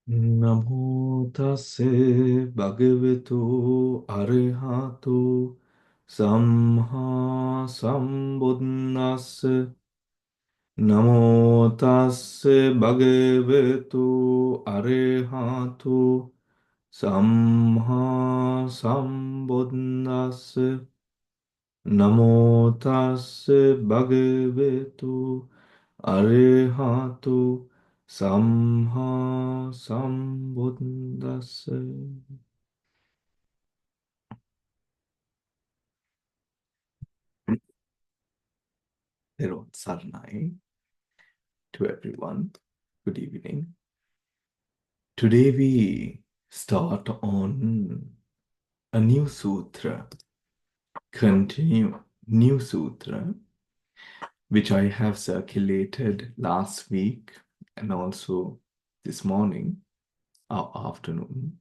Namo tase bhagavato arahato samma sambuddhassa. Namo tase bhagavato arahato samma sambuddhassa. Namo tase bhagavato arahato samma sambuddhassa. Thero Saranai to everyone. Good evening. Today we start on a new sutra, continue new sutra, which I have circulated last week and also this morning or afternoon.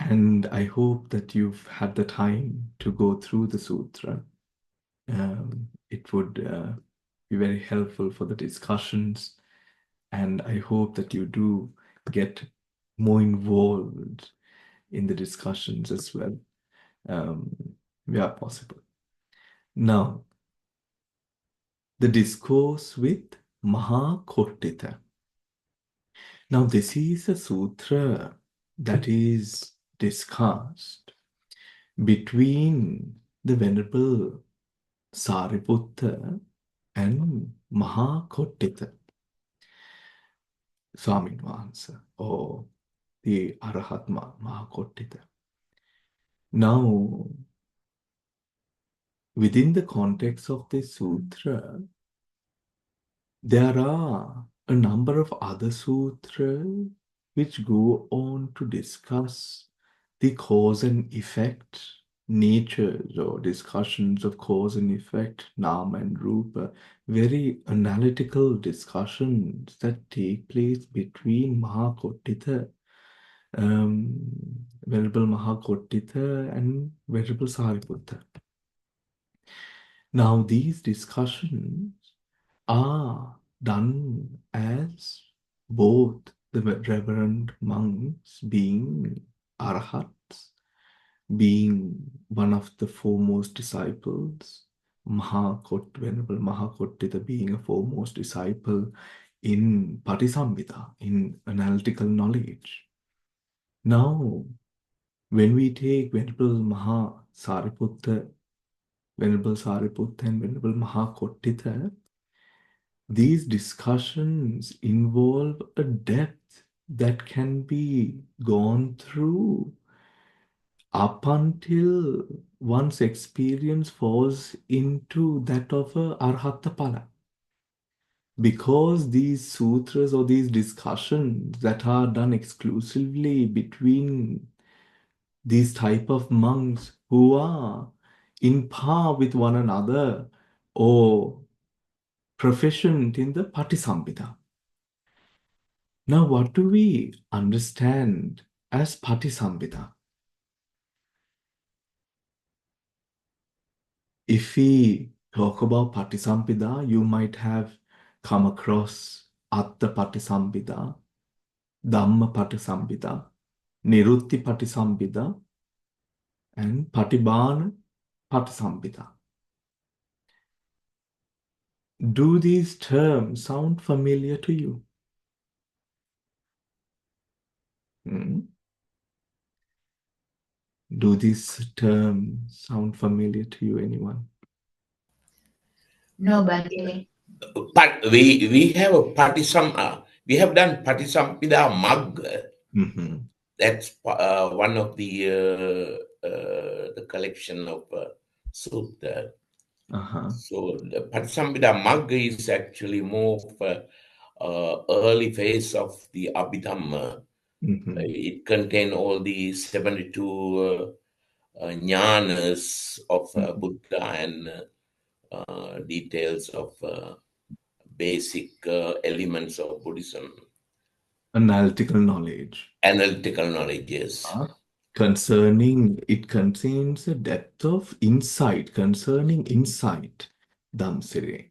And I hope that you've had the time to go through the sutra. It would be very helpful for the discussions, and I hope that you do get more involved in the discussions as well, where possible. Now, the discourse with Maha Kotthita. Now, this is a sutra that is discussed between the Venerable Sariputta and Maha Kotthita, Swamin Wahansa, or the Arahat Maha Kotthita. Now, within the context of this sutra, there are a number of other sutras which go on to discuss the cause and effect natures or discussions of cause and effect, Nama and Rupa, very analytical discussions that take place between Mahakottita, Venerable Mahakottita and Venerable Sariputta. Now, these discussions are done as both the reverend monks being arahats, being one of the foremost disciples, Venerable Mahakottita being a foremost disciple in Patisambhida, in analytical knowledge. Now, when we take Venerable Sariputta and Venerable Mahakottita, these discussions involve a depth that can be gone through up until one's experience falls into that of a Arhatapala. Because these sutras or these discussions that are done exclusively between these type of monks who are in par with one another or proficient in the Patisambhida. Now, what do we understand as Patisambhida? If we talk about Patisambhida, you might have come across Atta Patisambhida, Dhamma Patisambhida, Nirutti Patisambhida, and Patibhana Patisambhida. Do these terms sound familiar to you? Do these terms sound familiar to you, anyone? No, Bhante. But we have a we have done Patisampida Mag. That's one of the collection of Sutta. So the Patisampida Mag is actually more of early phase of the Abhidhamma. It contains all the 72 jnanas of Buddha and details of basic elements of Buddhism. Analytical knowledge. Analytical knowledge, yes. It contains a depth of insight concerning insight, Dhamsire.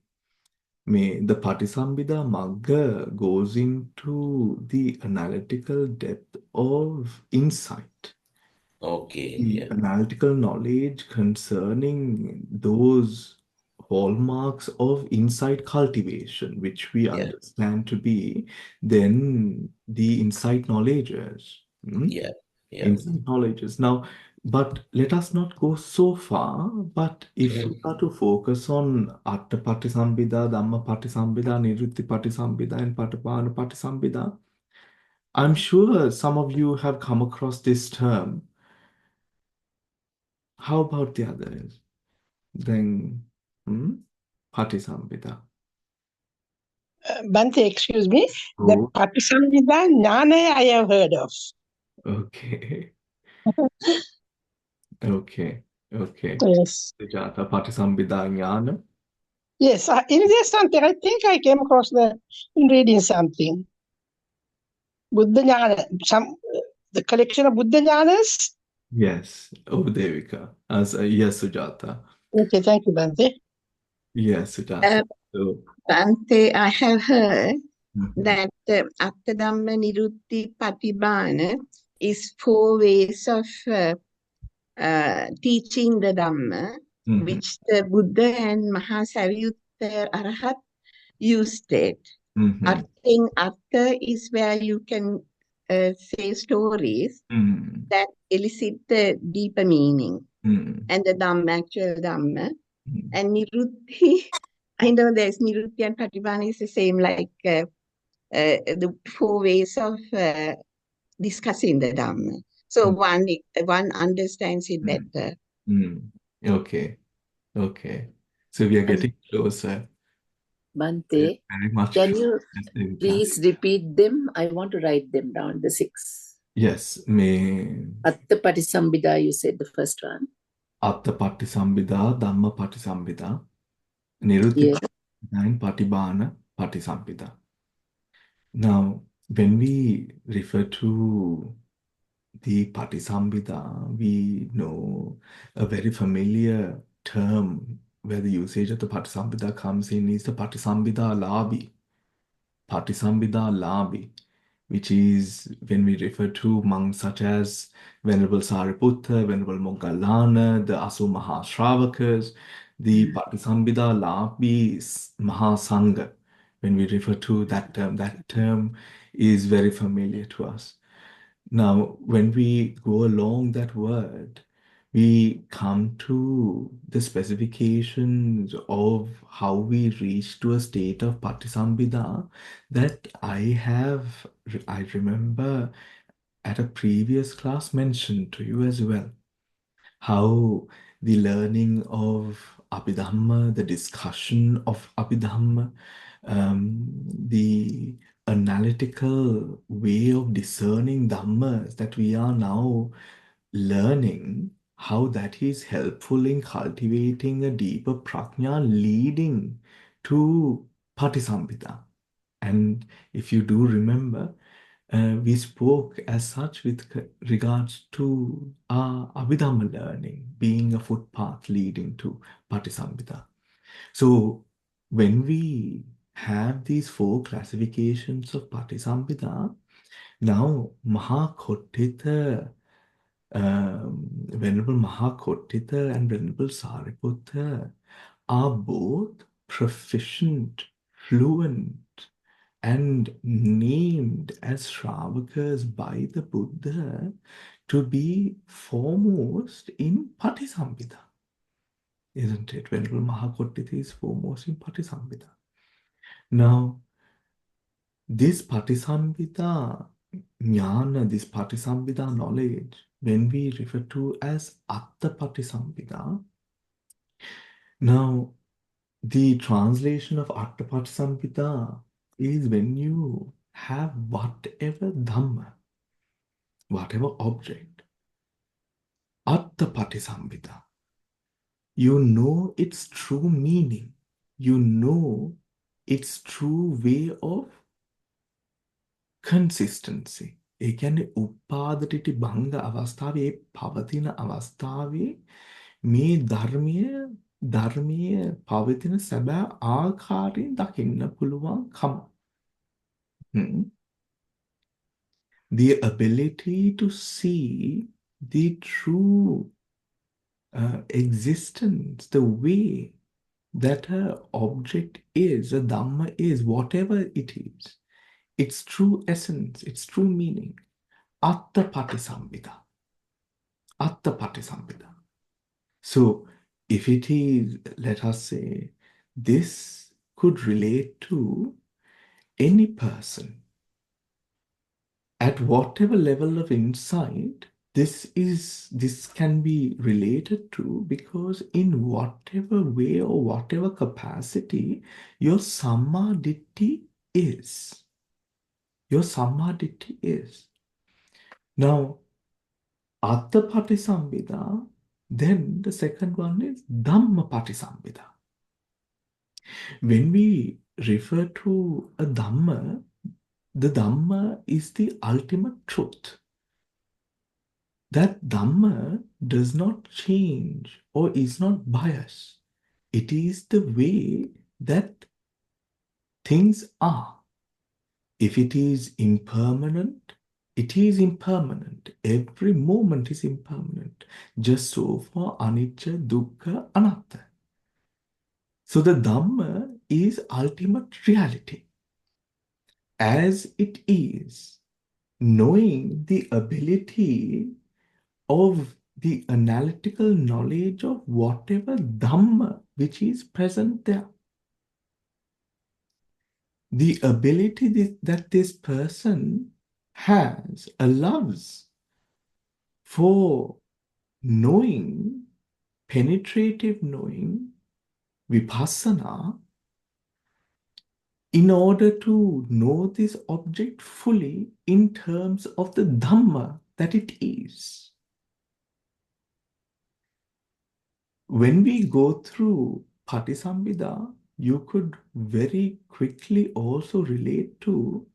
The Patisambhida Magga goes into the analytical depth of insight, Okay, the yeah, analytical knowledge concerning those hallmarks of insight cultivation, which we yeah, understand to be then the insight knowledges. yeah, yeah. Insight knowledges. Now, but let us not go so far. But if we are to focus on Atta Patisambhida, Dhamma Patisambhida, Nirutti Patisambhida, and Patapana Patisambhida, I'm sure some of you have come across this term. How about the others? Then, hmm? Patisambhida. Bante, excuse me. The Oh, Patisamhita Jnana I have heard of. okay. Okay. Okay. Yes. Sujata Patisambhida Jnana. Yes, in there something, I think I came across the in reading something. Buddha Jnana, the collection of Buddha Jnanas. Yes. Oh, Devika. Yes, Sujata. Okay, thank you, Bante. Yes, Sujata. So, Bante, I have heard mhm, that Attadhamma Nirutti Patibhana is 4 ways of teaching the Dhamma, mhm, which the Buddha and Maha Arahat used it. mhm, Artha is where you can say stories mhm, that elicit the deeper meaning, mhm, and the Dhamma, actual Dhamma. mhm, And Nirutti, I know there's Nirutti and Patibhana is the same, like the 4 ways of discussing the Dhamma. So one understands it mhm, better. mhm. Okay. Okay. So we are getting closer. Bante, Very much can closer. you Yes, Devika. please repeat them? I want to write them down, the 6. Yes, may Atta Patisambhida, you said the first one. Atta Patisambhida, Dhamma Patisambhida, Nirutti Yeah. Patisambhida, and Patibhana Patisambhida. Now, when we refer to the Patisambhida, we know a very familiar term where the usage of the Patisambhida comes in is the Patisambhida Labi. Patisambhida Labi, which is when we refer to monks such as Venerable Sariputta, Venerable Moggallana, the Asu Mahashravakas, the Patisambhida Labi Mahasangha. When we refer to that term is very familiar to us. Now, when we go along that word, we come to the specifications of how we reach to a state of Patisambhida that I remember at a previous class mentioned to you as well. How the learning of Abhidhamma, the discussion of Abhidhamma, the analytical way of discerning Dhammas that we are now learning, how that is helpful in cultivating a deeper prajna leading to Patisambhida. And if you do remember, we spoke as such with regards to our Abhidhamma learning being a footpath leading to Patisambhida. So when we have these 4 classifications of Patisambhida, now Maha Kotthita, Venerable Maha Kotthita and Venerable Sariputta are both proficient, fluent, and named as Shravakas by the Buddha to be foremost in Patisambhida. Isn't it? Venerable Mahakottita is foremost in Patisambhida. Now, this Patisambhida jnana, this Patisambhida knowledge, when we refer to as Atta Patisambhida, now the translation of Atta Patisambhida is when you have whatever Dhamma, whatever object, Atta Patisambhida, you know its true meaning, you know its true way of consistency. ඒ කියන්නේ උපාදටිටි භංග අවස්ථාවේ පවතින අවස්ථාවේ මේ ධර්මය ධර්මයේ පවතින සැබෑ ආකාරයෙන් දකින්න පුළුවන්කම. The ability to see the true existence, the way that an object is, a Dhamma is, whatever it is, its true essence, its true meaning. Atta Patisambhida. Atta Patisambhida. So, if it is, let us say, this could relate to any person at whatever level of insight this can be related to, because in whatever way or whatever capacity your samadhi is. Your samadhi is. Now, Atta Patisambhida, then the second one is Dhamma Patisambhida. When we refer to a Dhamma, the Dhamma is the ultimate truth. That Dhamma does not change or is not biased. It is the way that things are. If it is impermanent, it is impermanent. Every moment is impermanent. Just so for anicca, dukkha, anatta. So the Dhamma is ultimate reality. As it is, knowing the ability of the analytical knowledge of whatever Dhamma which is present there. The ability that this person has, allows for knowing, penetrative knowing, vipassana, in order to know this object fully in terms of the Dhamma that it is. When we go through Patisambhida, you could very quickly also relate to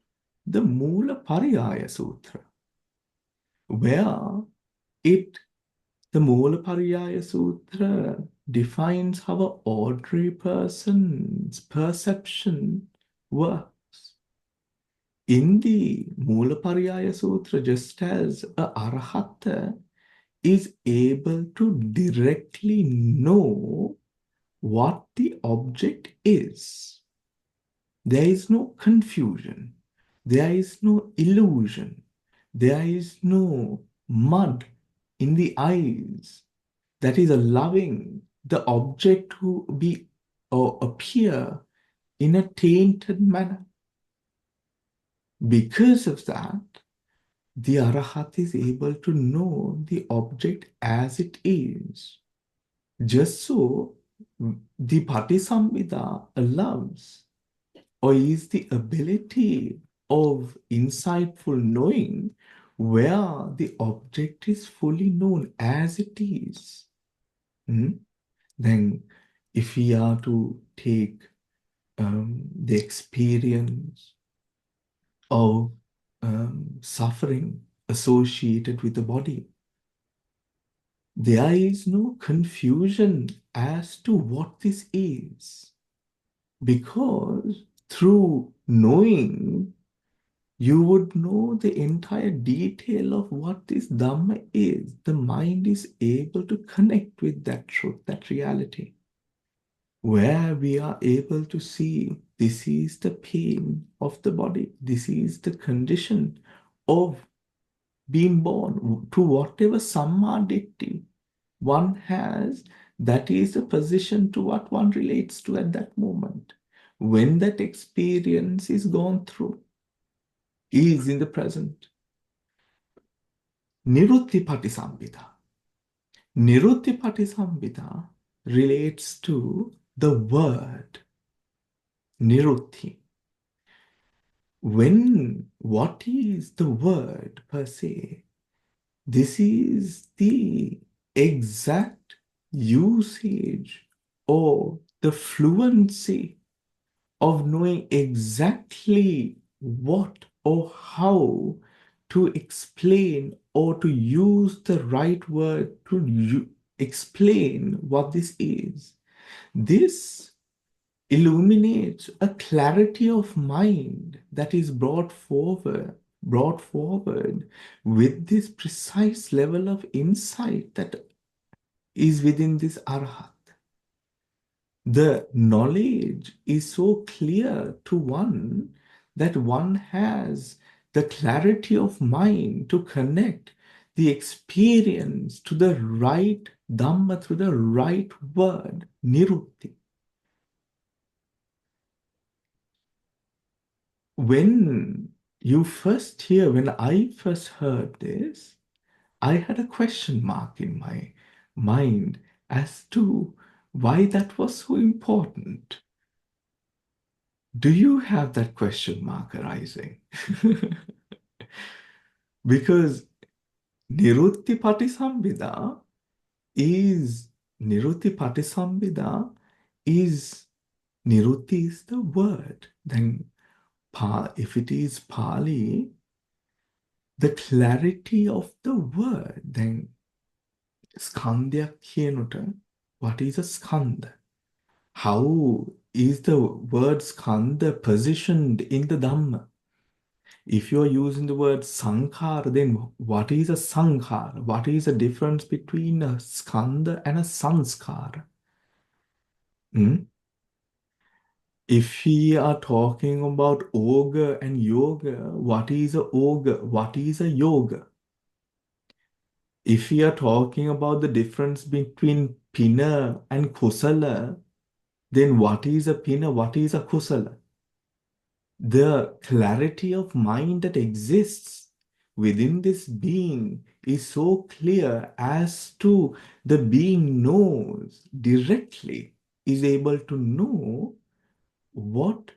the Mula Pariyaya Sutra, where the Mula Pariyaya Sutra defines how an ordinary person's perception works. In the Mula Pariyaya Sutra, just as a Arahata is able to directly know what the object is, there is no confusion, there is no illusion, there is no mud in the eyes that is allowing the object to be or appear in a tainted manner. Because of that, the Arahat is able to know the object as it is. Just so the Patisambhida allows or is the ability of insightful knowing where the object is fully known as it is. Then if we are to take the experience of suffering associated with the body, there is no confusion as to what this is, because through knowing, you would know the entire detail of what this Dhamma is. The mind is able to connect with that truth, that reality, where we are able to see this is the pain of the body, this is the condition of being born. To whatever samadhi one has, that is the position to what one relates to at that moment. When that experience is gone through, is in the present. Nirutti Patisambhida. Nirutti Patisambhida relates to the word Nirutti. What is the word per se? This is the exact usage or the fluency of knowing exactly what or how to explain or to use the right word to explain what this is. This illuminates a clarity of mind that is brought forward with this precise level of insight that is within this arhat. The knowledge is so clear to one that one has the clarity of mind to connect the experience to the right Dhamma through the right word, Nirutti. When I first heard this, I had a question mark in my mind as to why that was so important. Do you have that question mark arising? Because Nirutti Patisambhida is Nirutti Patisambhida is Nirutti is the word. Then if it is Pali, the clarity of the word, then skandhya kiyanuta, what is a skandha? How is the word skandha positioned in the Dhamma? If you are using the word sankhara, then what is a sankhara? What is the difference between a skandha and a sanskara? Hmm? If we are talking about yoga and yoga, what is a yoga? What is a yoga? If we are talking about the difference between pina and kusala, then what is a pina? What is a kusala? The clarity of mind that exists within this being is so clear as to the being knows directly, is able to know what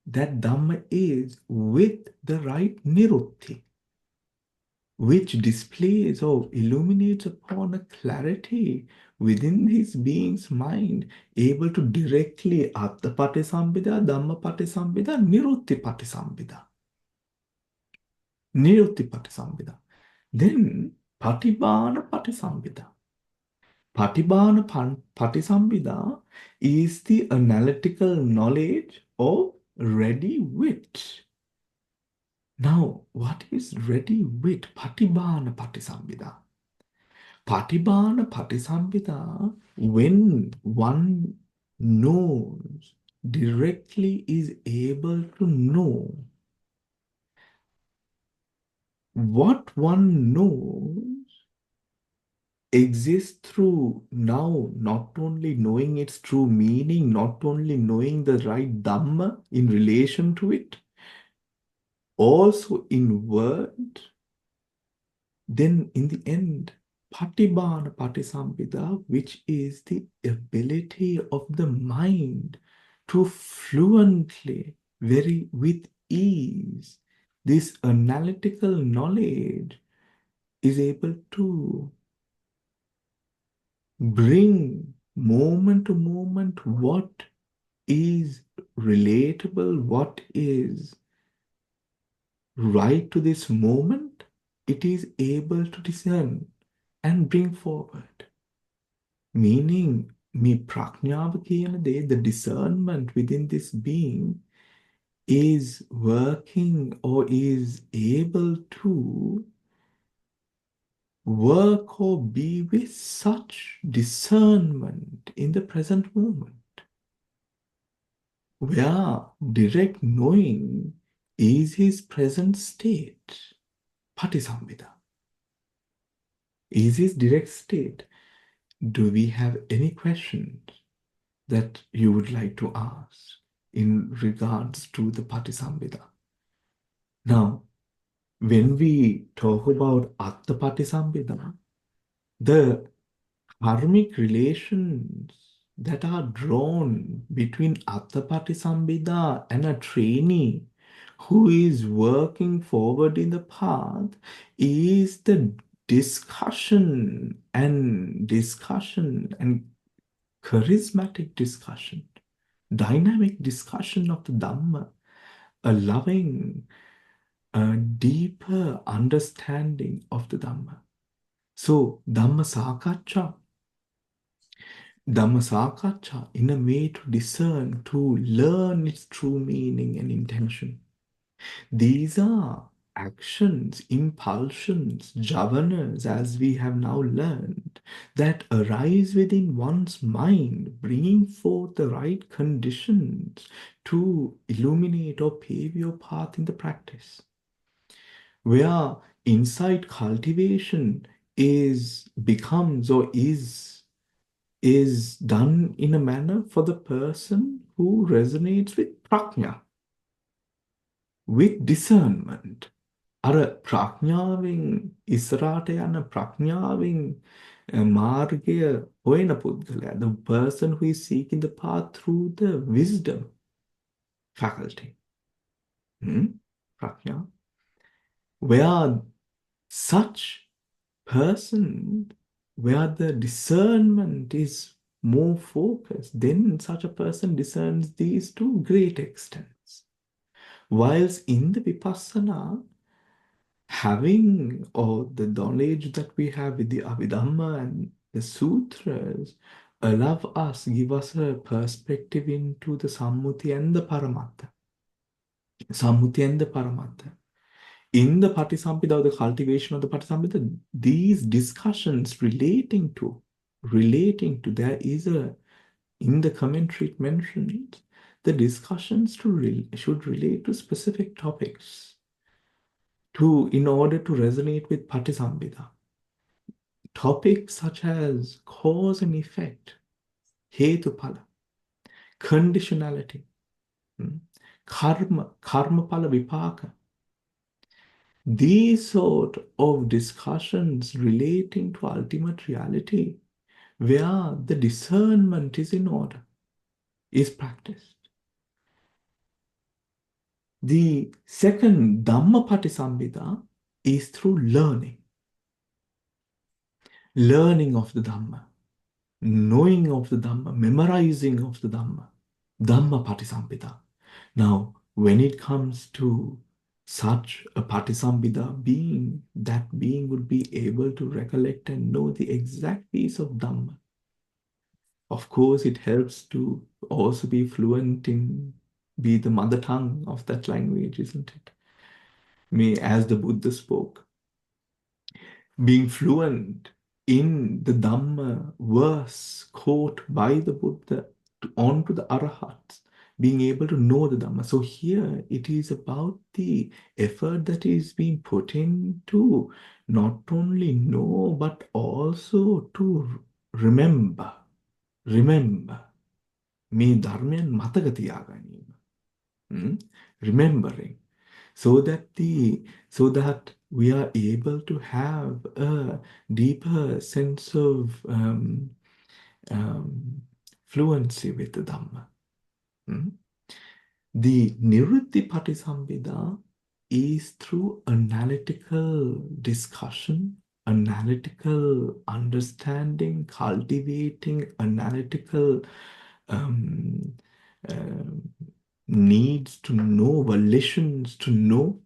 that Dhamma is with the right Nirutti, which displays or illuminates upon a clarity within his being's mind, able to directly Atta Patisambhida, Dhamma Patisambhida, Nirutti Patisambhida. Nirutti Patisambhida. Then Patibhana Patisambhida. Patisambhida is the analytical knowledge of ready wit. Now, what is ready wit? Patibhana Patisambhida. Patibhana Patisambhida, when one knows, directly is able to know what one knows exists through now not only knowing its true meaning, not only knowing the right Dhamma in relation to it, also in word, then in the end, Patibhana Patisambhida, which is the ability of the mind to fluently, very with ease, this analytical knowledge is able to bring moment to moment what is relatable, what is right to this moment, it is able to discern and bring forward. Meaning, me prajñāva කියන දේ, the discernment within this being is working or is able to work or be with such discernment in the present moment, where direct knowing is his present state, patisambhida, is his direct state. Do we have any questions that you would like to ask in regards to the patisambhida? Now, when we talk about atta patisambhida, the karmic relations that are drawn between Atta Patisambhida and a trainee who is working forward in the path is the discussion and charismatic discussion, dynamic discussion of the Dhamma, allowing a deeper understanding of the Dhamma. So, Dhamma Sakacha, Dhamma Sakacha in a way to discern, to learn its true meaning and intention. These are actions, impulsions, javanas, as we have now learned, that arise within one's mind, bringing forth the right conditions to illuminate or pave your path in the practice. Where insight cultivation becomes or is done in a manner for the person who resonates with prajna, with discernment. අර ප්‍රඥාවෙන් ඉස්සරහට යන ප්‍රඥාවෙන් මාර්ගය හොයන පුද්ගලයා, the person who is seeking the path through the wisdom faculty, prajna, where such person, where the discernment is more focused, then such a person discerns these to great extents. Whilst in the vipassana, having or the knowledge that we have with the Abhidhamma and the sutras give us a perspective into the Sammuti and the Paramattha. Sammuti and the Paramattha. In the Patisampita, or the cultivation of the Patisampita, these discussions relating to, there is in the commentary it mentions, the discussions should relate to specific topics. In order to resonate with Patisambhida. Topics such as cause and effect, hetupala, conditionality, karma pala vipaka. These sort of discussions relating to ultimate reality, where the discernment is in order, is practiced. The second Dhamma Patisambhida is through learning. Learning of the Dhamma, knowing of the Dhamma, memorizing of the Dhamma, Dhamma Patisampita. Now, when it comes to such a Patisampita being, that being would be able to recollect and know the exact piece of Dhamma. Of course, it helps to also be fluent be the mother tongue of that language, isn't it? As the Buddha spoke, being fluent in the Dhamma verse quote by the Buddha on to the Arahats, being able to know the Dhamma. So here it is about the effort that is being put in to not only know, but also to remember. Me dharmyan mataka tiyaganima. Remembering. So that we are able to have a deeper sense of fluency with the Dhamma. The Nivritti Patisambhida is through analytical discussion, analytical understanding, cultivating analytical needs to know, volitions to know,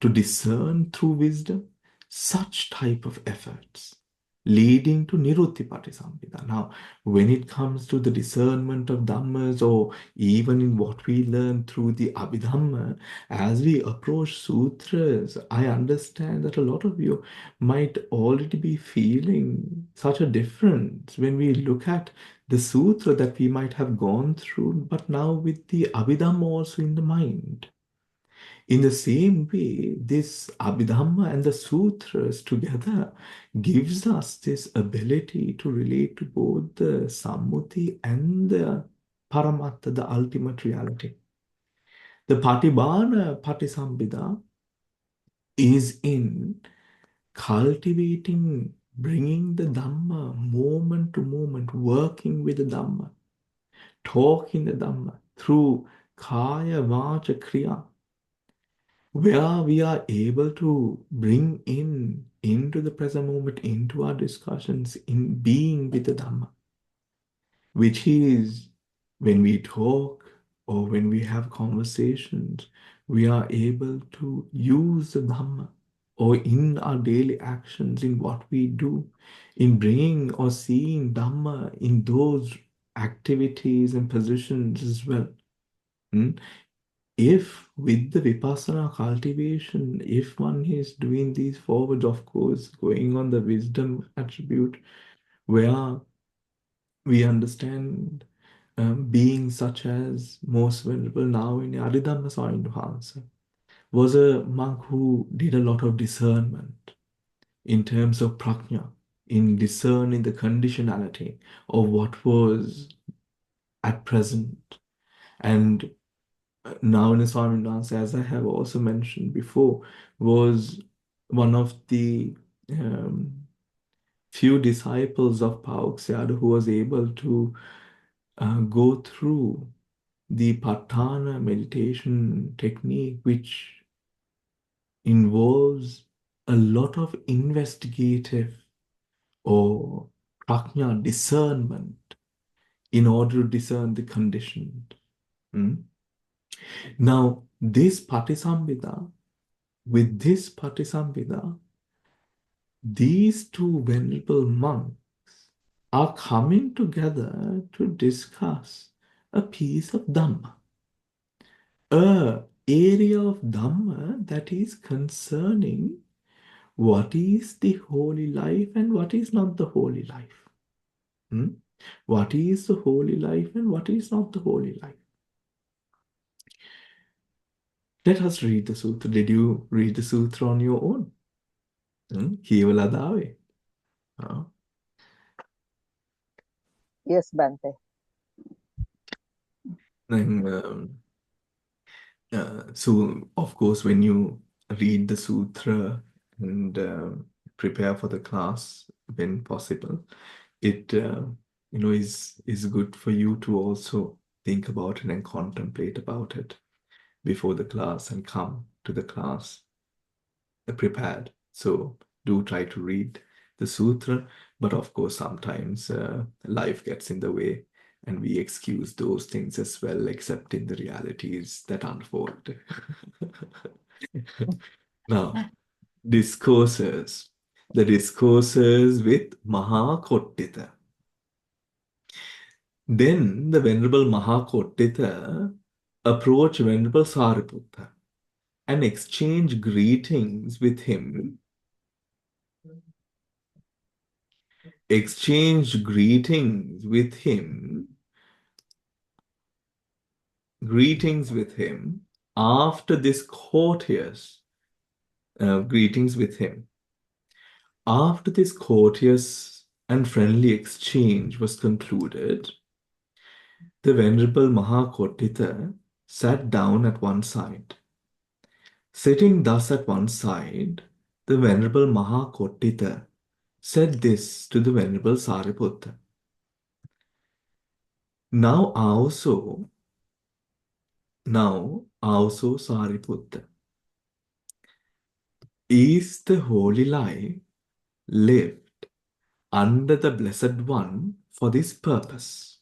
to discern through wisdom, such type of efforts leading to Nirutti Patisambhida. Now, when it comes to the discernment of Dhammas, or even in what we learn through the Abhidhamma, as we approach sutras, I understand that a lot of you might already be feeling such a difference when we look at the sutra that we might have gone through, but now with the Abhidhamma also in the mind. In the same way, this Abhidhamma and the sutras together gives us this ability to relate to both the Sammuti and the Paramattha, the ultimate reality. The Patibhana Patisambhida is in cultivating, bringing the Dhamma moment to moment, working with the Dhamma, talking the Dhamma through Kaya Vacha Kriya, where we are able to bring into the present moment, into our discussions, in being with the Dhamma, which is when we talk or when we have conversations, we are able to use the Dhamma or in our daily actions, in what we do, in bringing or seeing Dhamma in those activities and positions as well. Hmm? If with the Vipassana cultivation, if one is doing these forward, of course, going on the wisdom attribute, where we understand beings such as most venerable now in Adidhamma Swami Mahansa was a monk who did a lot of discernment in terms of prajna, in discerning the conditionality of what was at present. And now in Swami Mahansa, as I have also mentioned before, was one of the few disciples of Pauksyadu who was able to go through the Patthana meditation technique, which involves a lot of investigative or prajna discernment in order to discern the conditioned. Now, this Patisambhida, with this Patisambhida, these two venerable monks are coming together to discuss a piece of Dhamma, a area of Dhamma that is concerning what is the holy life and what is not the holy life. What is the holy life and what is not the holy life? Let us read the sutra. Did you read the sutra on your own? කියවලා දාවේ. Yes, Bante. So, of course, when you read the sutra and prepare for the class when possible, it is good for you to also think about it and contemplate about it before the class and come to the class prepared. So do try to read the sutra, but of course sometimes life gets in the way and we excuse those things as well, accepting the realities that unfold. Now, discourses. The discourses with Maha Kotthita. Then the Venerable Maha Kotthita approached Venerable Sariputta and exchanged greetings with him. Exchanged greetings with him. Greetings with him after this courteous greetings with him. After this courteous and friendly exchange was concluded, the Venerable Maha Kotthita sat down at one side. Sitting thus at one side, the Venerable Maha Kotthita said this to the Venerable Sariputta. Now also Sariputta, is the holy life lived under the Blessed One for this purpose?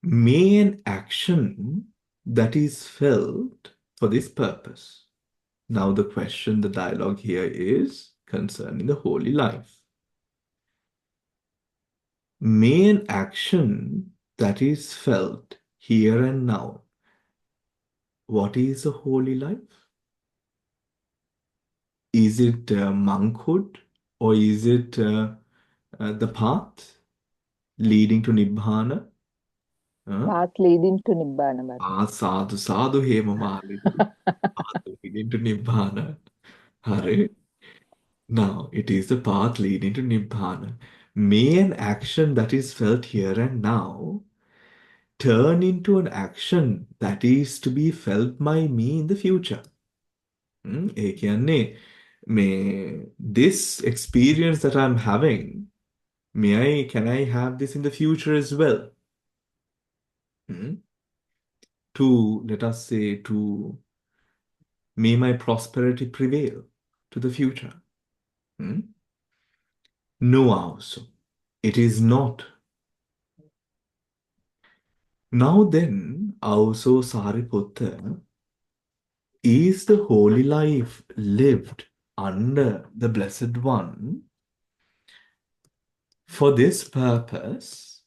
May an action that is felt for this purpose. Now the question, the dialogue here is concerning the holy life. May an action that is felt here and now. What is a holy life? Is it monkhood or is it the path leading to Nibbana? Path leading to Nibbana. Sadhu, sadhu, hema mali. Path leading to Nibbana. Hare. Now, it is the path leading to Nibbana. May an action that is felt here and now turn into an action that is to be felt by me in the future. ඒ කියන්නේ this experience that I'm having, can I have this in the future as well? Let us say, may my prosperity prevail to the future. No, also, it is not. Now then, also Sariputta is the holy life lived under the Blessed One for this purpose?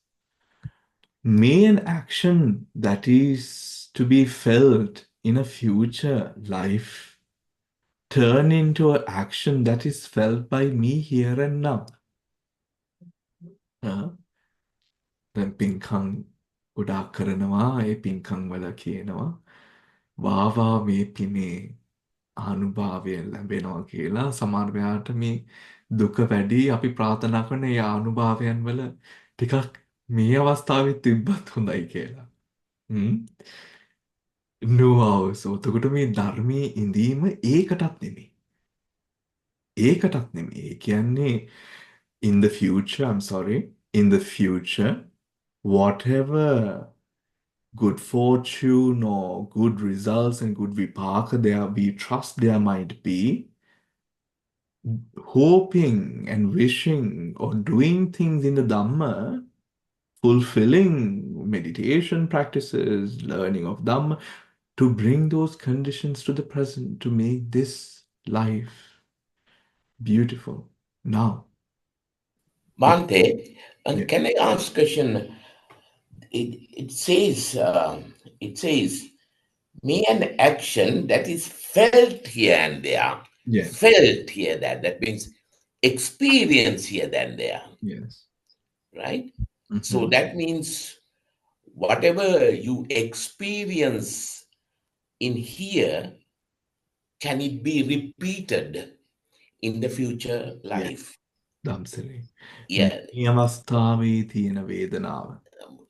May an action that is to be felt in a future life turn into an action that is felt by me here and now. දැන් පින්කම් ගොඩාක් කරනවා ඒ පින්කම් වල කියනවා වාවා මේ පිනේ ආනුභාවයෙන් ලැබෙනවා කියලා සමහර වෙලාවට මේ දුක වැඩි අපි ප්‍රාර්ථනා කරන ඒ ආනුභාවයන් වල ටිකක් මේ අවස්ථාවේ තිබ්බත් හොඳයි කියලා. නෝවස් එතකොට මේ ධර්මයේ ඉඳීම ඒකටත් නෙමෙයි. ඒකටත් නෙමෙයි. ඒ කියන්නේ in the future, I'm sorry, in the future, whatever good fortune or good results and good vipaka there we trust there might be, hoping and wishing or doing things in the Dhamma, fulfilling meditation practices, learning of Dhamma, to bring those conditions to the present, to make this life beautiful now. Bhante, and Yeah. can I ask a question? It says, may an action that is felt here and there, Yeah. felt here, that means experience here and there, Yes. right? So that means whatever you experience in here, can it be repeated in the future life? ධම්සලේ. Yeah. මේ අවස්ථාවේ තියෙන වේදනාව.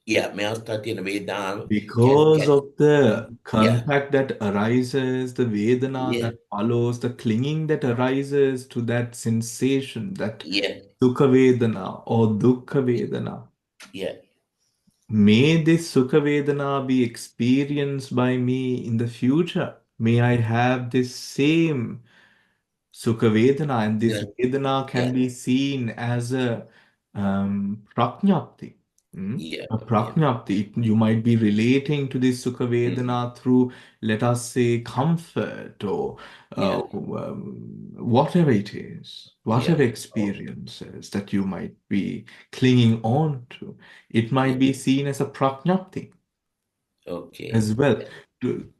Yeah, may I start in Vedana? Because of the contact that arises, the Vedana that follows, the clinging that arises to that sensation, that Sukha Vedana or Dukkha Vedana. Yeah. May this Sukha Vedana be experienced by me in the future. May I have this same Sukha Vedana, and this Vedana can be seen as a Prajnapti. A Prajnapti. You might be relating to this Sukha Vedana through, let us say, comfort or whatever it is, whatever experiences that you might be clinging on to. It might be seen as a Prajnapti as well.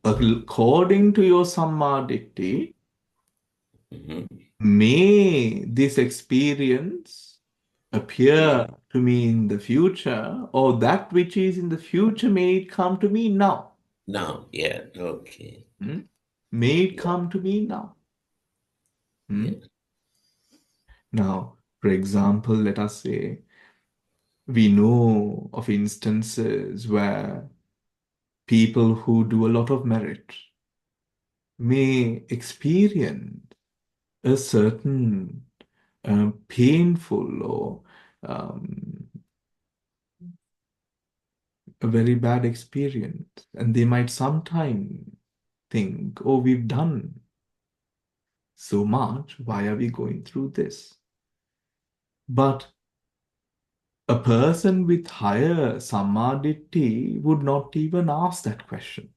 According to your Sammadikti, may this experience appear to me in the future, or that which is in the future, may it come to me now. Now, yeah, okay. May it come to me now. Now, for example, let us say, we know of instances where people who do a lot of merit may experience a certain painful or a very bad experience, and they might sometime think, oh, we've done so much, why are we going through this? But a person with higher samadhi would not even ask that question.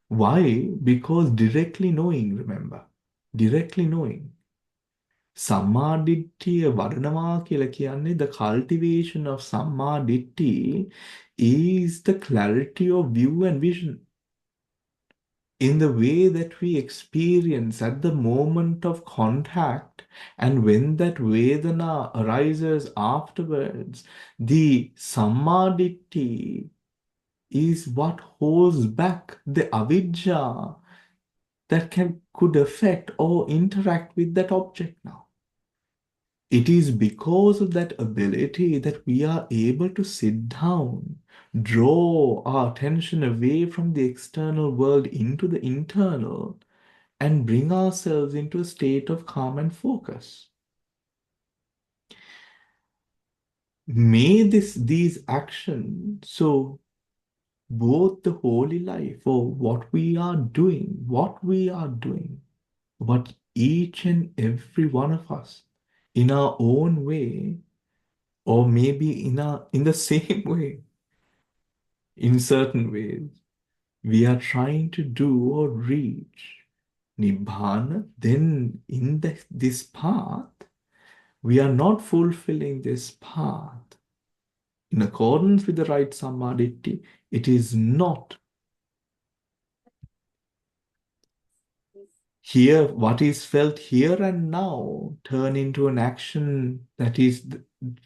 Why? Because directly knowing, remember, directly knowing. සම්මාදිට්ඨිය වඩනවා කියලා කියන්නේ the cultivation of සම්මාදිට්ඨි is the clarity of view and vision in the way that we experience at the moment of contact, and when that vedana arises afterwards, the sammaditthi is what holds back the avidya that could affect or interact with that object now. It is because of that ability that we are able to sit down, draw our attention away from the external world into the internal, and bring ourselves into a state of calm and focus. May these actions, so both the holy life or what we are doing, what each and every one of us in our own way, or maybe in the same way, in certain ways, we are trying to do or reach Nibbana, then in this path, we are not fulfilling this path in accordance with the right Sammaditthi. It is not here, what is felt here and now turn into an action that is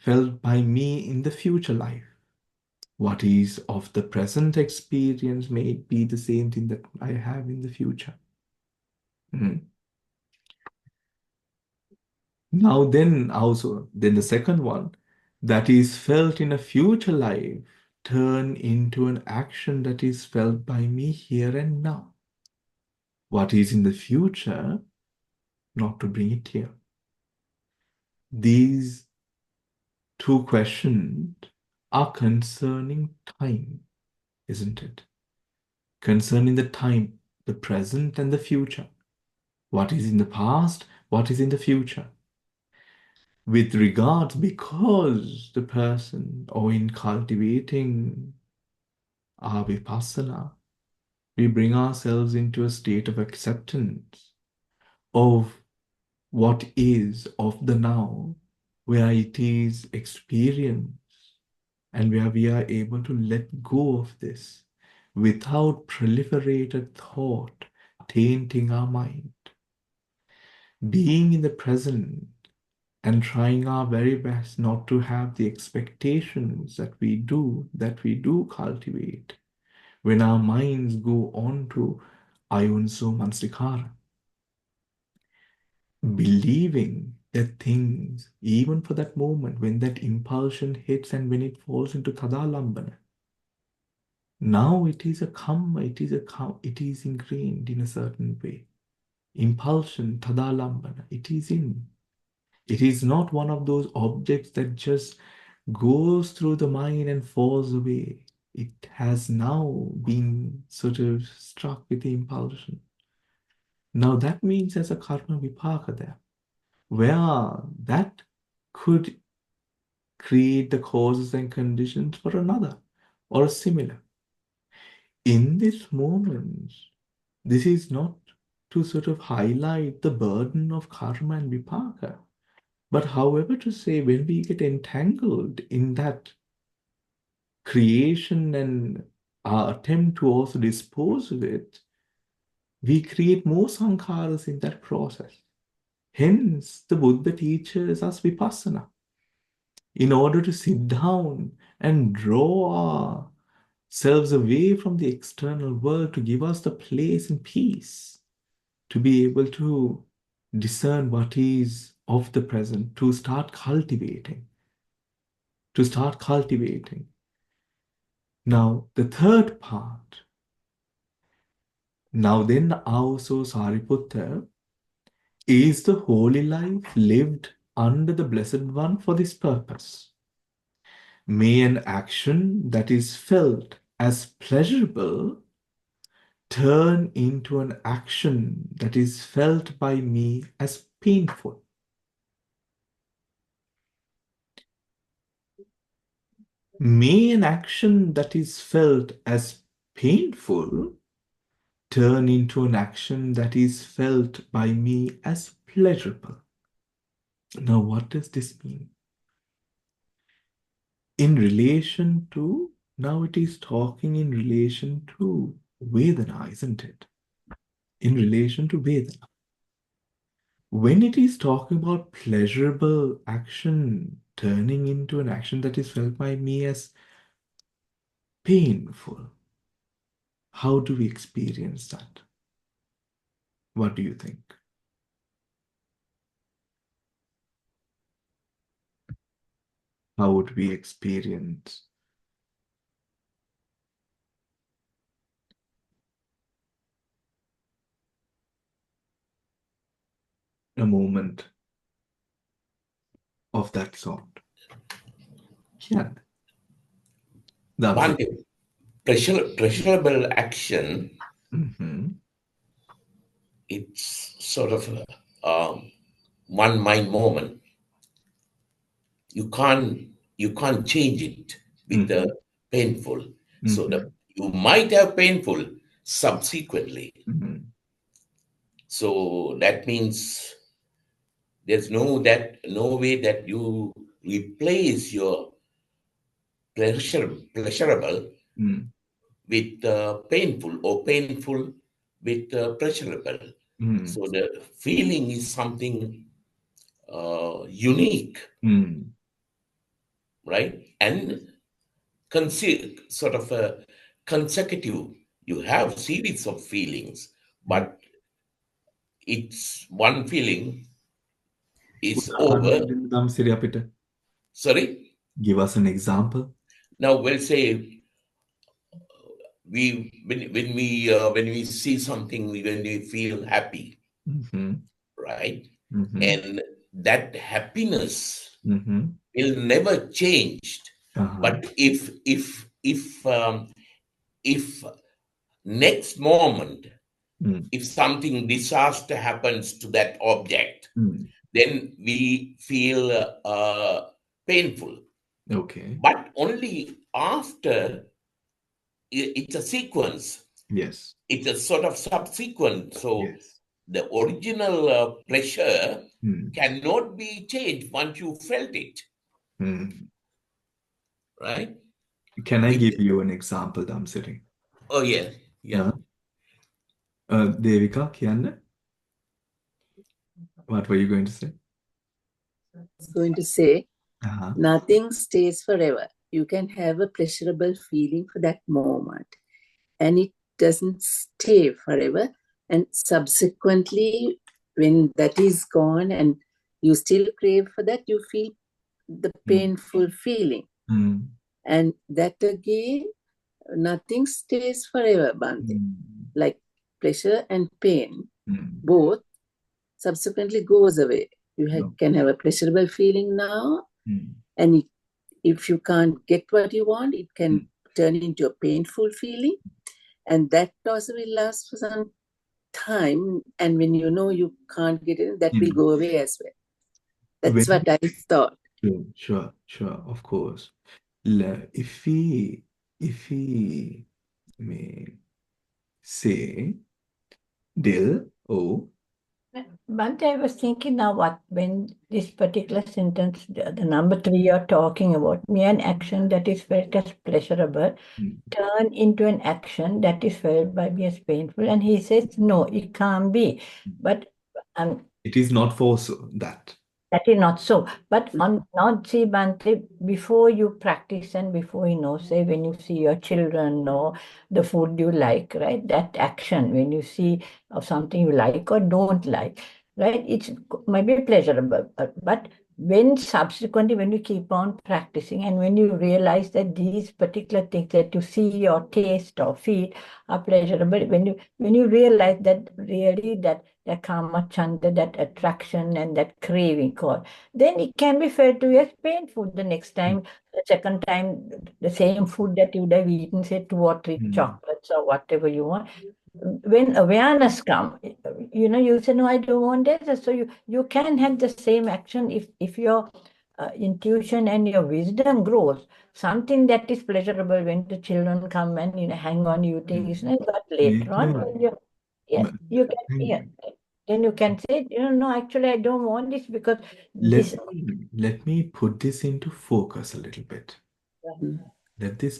felt by me in the future life. What is of the present experience may it be the same thing that I have in the future. Now then also, then the second one, that is felt in a future life, turn into an action that is felt by me here and now. What is in the future, not to bring it here. These two questions are concerning time, isn't it? Concerning the time, the present and the future. What is in the past, what is in the future. With regards, because the person, or in cultivating our vipassana, we bring ourselves into a state of acceptance of what is of the now, where it is experience, and where we are able to let go of this without proliferated thought tainting our mind. Being in the present and trying our very best not to have the expectations that we do cultivate when our minds go on to ayunso mansikara. Believing that things, even for that moment, when that impulsion hits and when it falls into tadalambana, now it is a kamma, it is ingrained in a certain way. Impulsion, tadalambana, it is in. It is not one of those objects that just goes through the mind and falls away. It has now been sort of struck with the impulsion. Now that means there's a karma vipaka there, where that could create the causes and conditions for another or a similar. In this moment, this is not to sort of highlight the burden of karma and vipaka, but however to say when we get entangled in that creation and our attempt to also dispose of it, we create more sankharas in that process. Hence, the Buddha teaches us vipassana in order to sit down and draw ourselves away from the external world to give us the place and peace to be able to discern what is of the present, to start cultivating. Now, the third part. Now then also Sariputta, is the holy life lived under the Blessed One for this purpose? May an action that is felt as pleasurable turn into an action that is felt by me as painful. May an action that is felt as painful turn into an action that is felt by me as pleasurable. Now, what does this mean? In relation to, now it is talking in relation to Vedana, isn't it? In relation to Vedana. When it is talking about pleasurable action turning into an action that is felt by me as painful, how do we experience that? What do you think? How would we experience a moment of that sort? Yeah. One pleasurable action, it's sort of one mind moment. You can't change it with the painful. So you might have painful, subsequently. Mhm. So that means there's no way that you replace your pleasurable Mm. with painful, or painful with pleasurable. Mm. So the feeling is something unique, Mm. right? And sort of a consecutive. You have series of feelings, Mm. but it's one feeling is over. උදාහරණයක් දෙන්න දම්සිරි අපිට. Sorry. Give us an example. Now we'll say when we see something, when we feel happy, Mhm. right? Mhm. And that happiness Mhm. will never change. Uh-huh. But if next moment, Mm. if something disaster happens to that object, Mm. then we feel painful. Okay. But only after. It's a sequence. Yes. It's a sort of subsequent. So Yes. the original pleasure Mm. cannot be changed once you felt it, Mm. right? Can I With- give you an example, Damsiri? Oh yeah, yeah. Devika, කියන්න. What were you going to say? I was going to say, Uh-huh. nothing stays forever. You can have a pleasurable feeling for that moment, and it doesn't stay forever. And subsequently, when that is gone and you still crave for that, you feel the painful feeling. Mm. And that again, nothing stays forever, Bante. Mm. Like pleasure and pain, Mm. both subsequently goes away. You No. can have a pleasurable feeling now, Mm. and if you can't get what you want, it can turn into a painful feeling, and that also will last for some time. And when you know you can't get it, that will go away as well. That's When- what I thought. Sure, of course. If we may say, Dil, oh, Bante, I was thinking now when this particular sentence, the number 3 you're talking about, mere an action that is felt as pleasurable, Mm. turn into an action that is felt by me as painful. And he says, no, it can't be. But it is not for that. that is not so. But not see, Bante, before you practice and before you know, say when you see your children or the food you like, right? That action, when you see of something you like or don't like, right? It's might be pleasurable, but when subsequently, when you keep on practicing and when you realize that these particular things that you see or taste or feel are pleasurable, when you realize that really that kama chanda, that attraction and that craving call, then it can be felt to you as painful the next time, the second time, the same food that you would have eaten, say 2 or 3 chocolates or whatever you want. When awareness comes, you say, no, I don't want this. So you can have the same action if your intuition and your wisdom grows. Something that is pleasurable when the children come and hang on you think it's not, but later on when you can then you can say, no, actually I don't want this because this. Let me put this into focus a little bit.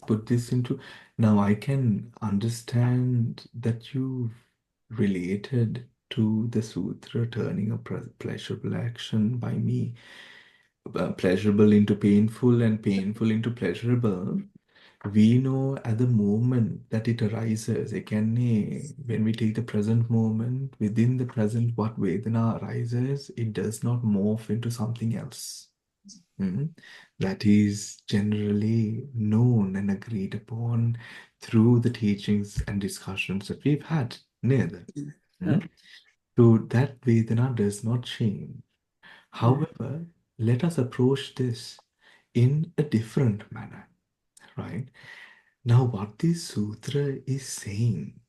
Put this into. Now I can understand that you related to the sutra turning a pleasurable action by me, pleasurable into painful and painful into pleasurable. We know at the moment that it arises, when we take the present moment, within the present, what Vedana arises, it does not morph into something else. That is generally known and agreed upon through the teachings and discussions that we've had. So that Vedana does not change. However, let us approach this in a different manner, right? Now, what this sutra is saying,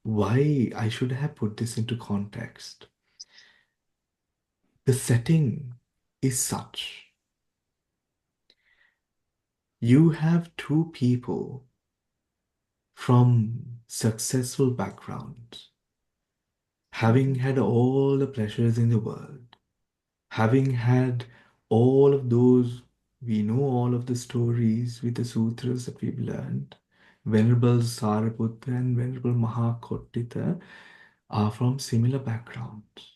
why I should have put this into context. The setting is such. You have two people from successful backgrounds, having had all the pleasures in the world, having had all of those, we know all of the stories with the sutras that we've learned. Venerable Sariputra and Venerable Maha Kotthita are from similar backgrounds.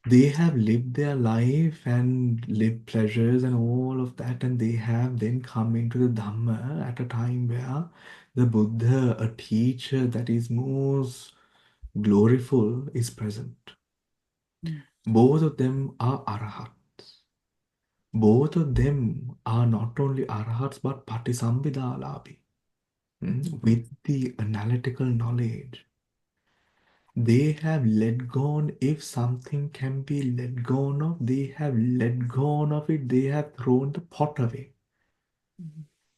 They have lived their life and lived pleasures and all of that, and they have then come into the Dhamma at a time where the Buddha, a teacher that is most gloriful, is present. Both of them are arahats. Both of them are not only arahats but patisambhidalabhi, with the analytical knowledge. They have let gone, if something can be let gone of, they have let gone of it, they have thrown the pot away.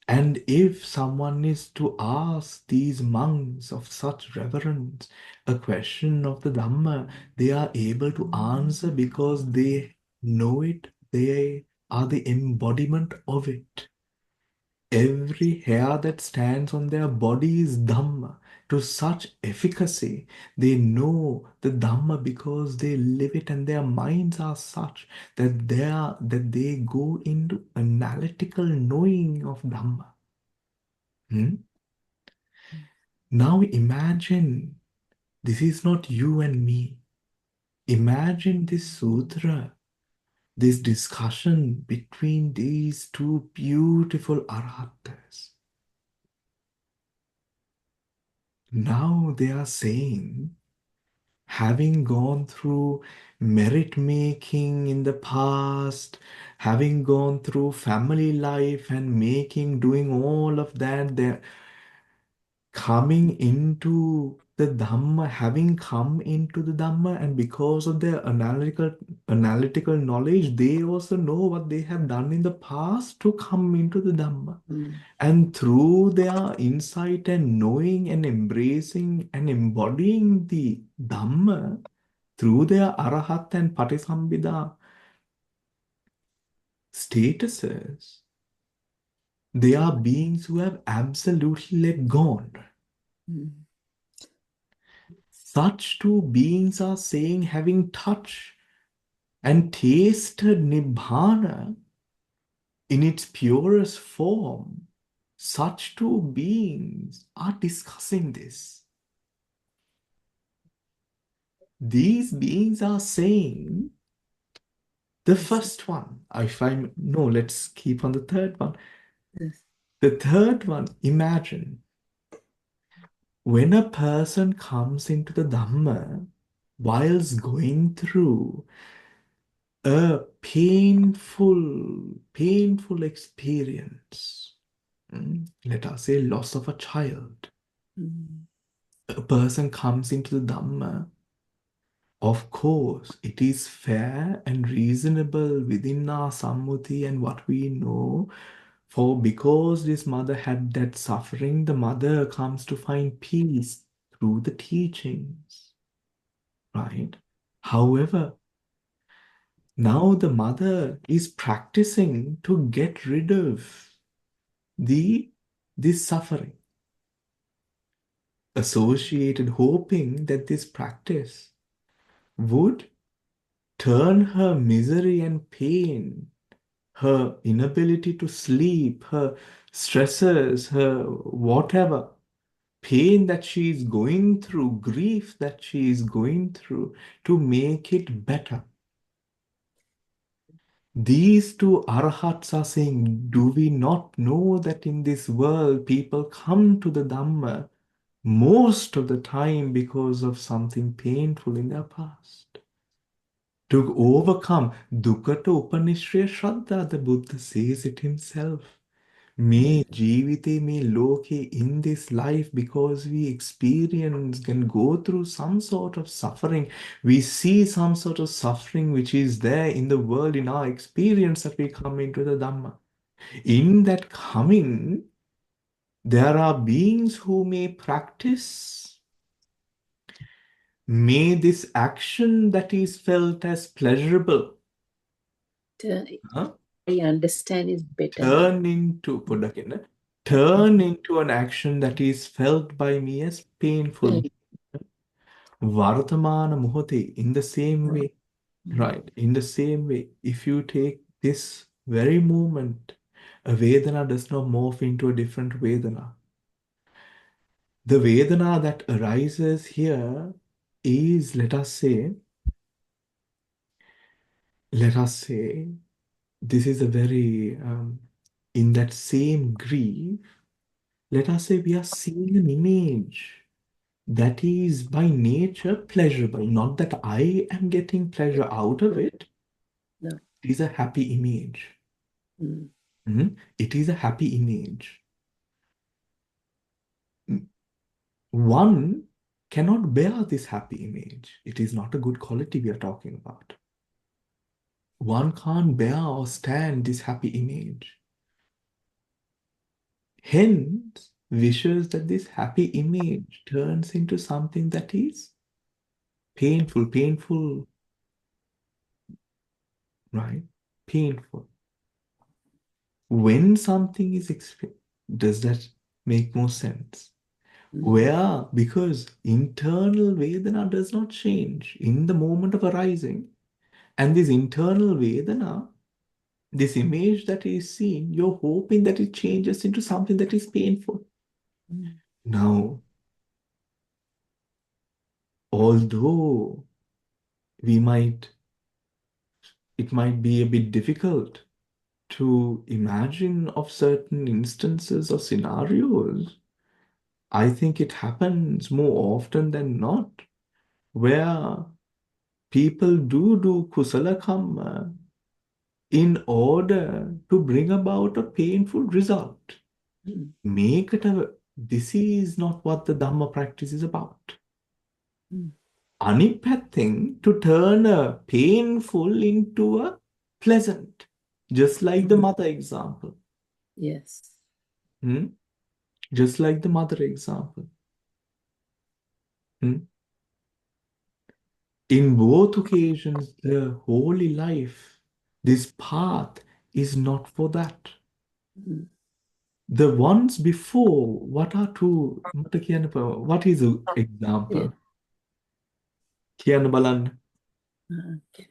And if someone is to ask these monks of such reverence a question of the Dhamma, they are able to answer because they know it, they are the embodiment of it. Every hair that stands on their body is Dhamma. To such efficacy, they know the Dhamma because they live it, and their minds are such that they go into analytical knowing of Dhamma. Now imagine, this is not you and me. Imagine this sutra, this discussion between these two beautiful arhatas. Now they are saying, having gone through merit making in the past, having gone through family life and doing all of that, they're coming into the Dhamma, having come into the Dhamma, and because of their analytical knowledge, they also know what they have done in the past to come into the Dhamma. And through their insight and knowing and embracing and embodying the Dhamma, through their Arahat and Patisambhida statuses, they are beings who have absolutely let gone. Such two beings are saying, having touched and tasted Nibbana in its purest form, such two beings are discussing this. These beings are saying, the first one, let's keep on the third one. The third one, imagine, when a person comes into the Dhamma whilst going through a painful experience, let us say loss of a child, a person comes into the Dhamma. Of course, it is fair and reasonable within our sammuti and what we know, for because this mother had that suffering, the mother comes to find peace through the teachings, right? However, now the mother is practicing to get rid of this suffering, associated, hoping that this practice would turn her misery and pain, her inability to sleep, her stresses, her whatever pain that she is going through, grief that she is going through, to make it better. These two arahats are saying, do we not know that in this world people come to the Dhamma most of the time because of something painful in their past? To overcome dukkata upanishriya shraddha, the Buddha says it himself. Me jivite, me loke, in this life, because we experience and go through some sort of suffering, we see some sort of suffering which is there in the world, in our experience, that we come into the Dhamma. In that coming, there are beings who may practice, may this action that is felt as pleasurable, I understand is better. turn into, turn into an action that is felt by me as painful. Vartamana muhote, in the same way, right? In the same way, if you take this very moment, a Vedana does not morph into a different Vedana. The Vedana that arises here is, let us say, this is a very, in that same grief, let us say we are seeing an image that is by nature pleasurable. Not that I am getting pleasure out of it. No. It is a happy image. Mm. It is a happy image. One cannot bear this happy image. It is not a good quality we are talking about. One can't bear or stand this happy image. Hence, wishes that this happy image turns into something that is painful, right? Painful. When something is does that make more sense? Where, because internal Vedana does not change in the moment of arising, and this internal Vedana, this image that is seen, you're hoping that it changes into something that is painful. Now, although it might be a bit difficult to imagine of certain instances or scenarios, I think it happens more often than not, where people do kusala karma in order to bring about a painful result. This is not what the Dhamma practice is about. Anik පැත්තෙන්, to turn a painful into a pleasant, just like the mother example. Yes. Just like the mother example. In both occasions, the holy life, this path is not for that. The ones before, what are two? What is an example? කියන්න බලන්න. Okay.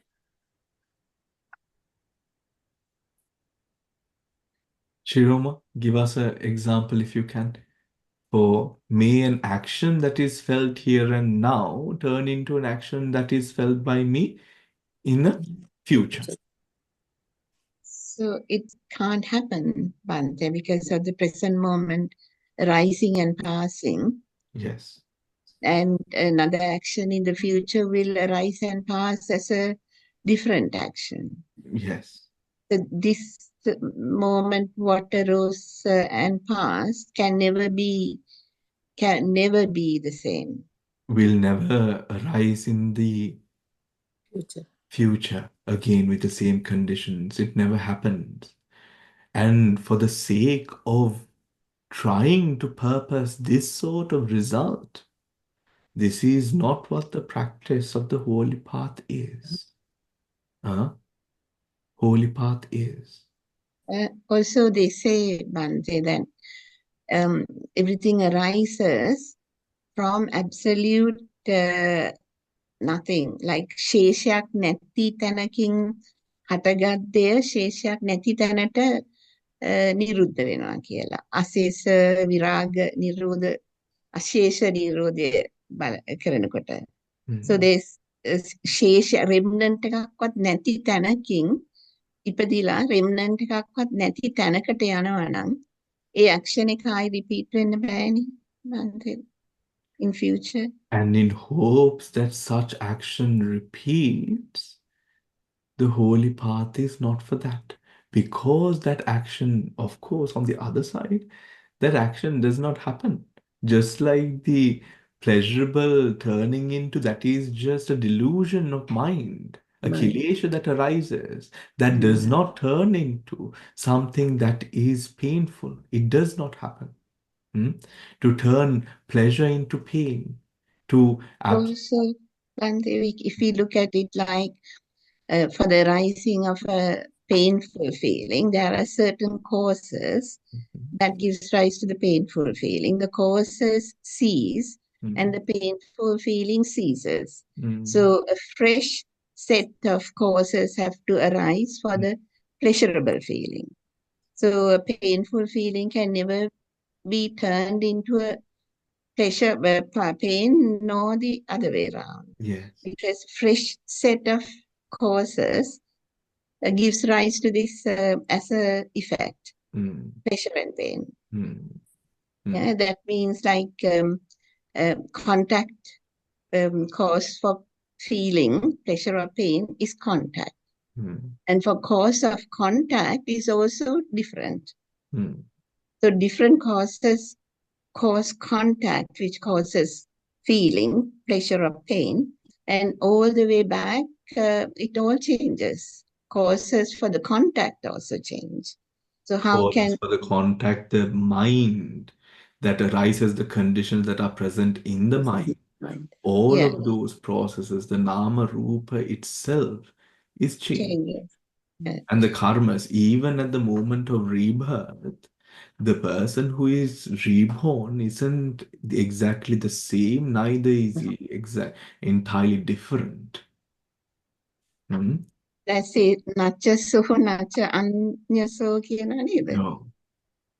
Shiroma, give us an example if you can. For may an action that is felt here and now turn into an action that is felt by me in the future. So it can't happen, Bante, because of the present moment arising and passing. Yes. And another action in the future will arise and pass as a different action. Yes. So this moment, what arose and passed, can never be the same. Will never arise in the future again with the same conditions. It never happens. And for the sake of trying to purpose this sort of result, this is not what the practice of the holy path is. Holy path is. Also, they say, Bante, that everything arises from absolute nothing. Like ශේෂයක් නැති තැනකින් හටගත් දෙය ශේෂයක් නැති තැනට නිරුද්ධ වෙනවා කියලා. අශේෂ විරාග නිරෝධ අශේෂ නිරෝධය කරනකොට. So there's ශේෂ remnant එකක්වත් නැති තැනකින් ඉපදිලා remnant එකක්වත් නැති තැනකට යනවා නම් ඒ action එක ආයි repeat වෙන්න බෑනේ in future. And in hopes that such action repeats, the holy path is not for that. Because that action, of course, on the other side, that action does not happen. Just like the pleasurable turning into that is just a delusion of mind, a kilesha that arises, that does not turn into something that is painful. It does not happen. To turn pleasure into pain. Also, if we look at it like for the rising of a painful feeling, there are certain causes that gives rise to the painful feeling. The causes cease and the painful feeling ceases. So a fresh set of causes have to arise for the pleasurable feeling. So a painful feeling can never be turned into a pleasure, pain, nor the other way around. Yes. Because fresh set of causes gives rise to this as a effect, pleasure and pain. Yeah, that means like contact cause for feeling pleasure or pain is contact. And for cause of contact is also different. So different causes cause contact, which causes feeling, pleasure or pain. And all the way back, it all changes. Causes for the contact also change. So how Causes can for the contact, the mind that arises, the conditions that are present in the mind, all Yeah. of those processes, the nama rupa itself is changed. change? And the karmas, even at the moment of rebirth, the person who is reborn isn't exactly the same, neither is he entirely different. That's it. Nachaso, nacha anyaso කියනවා නේද? No.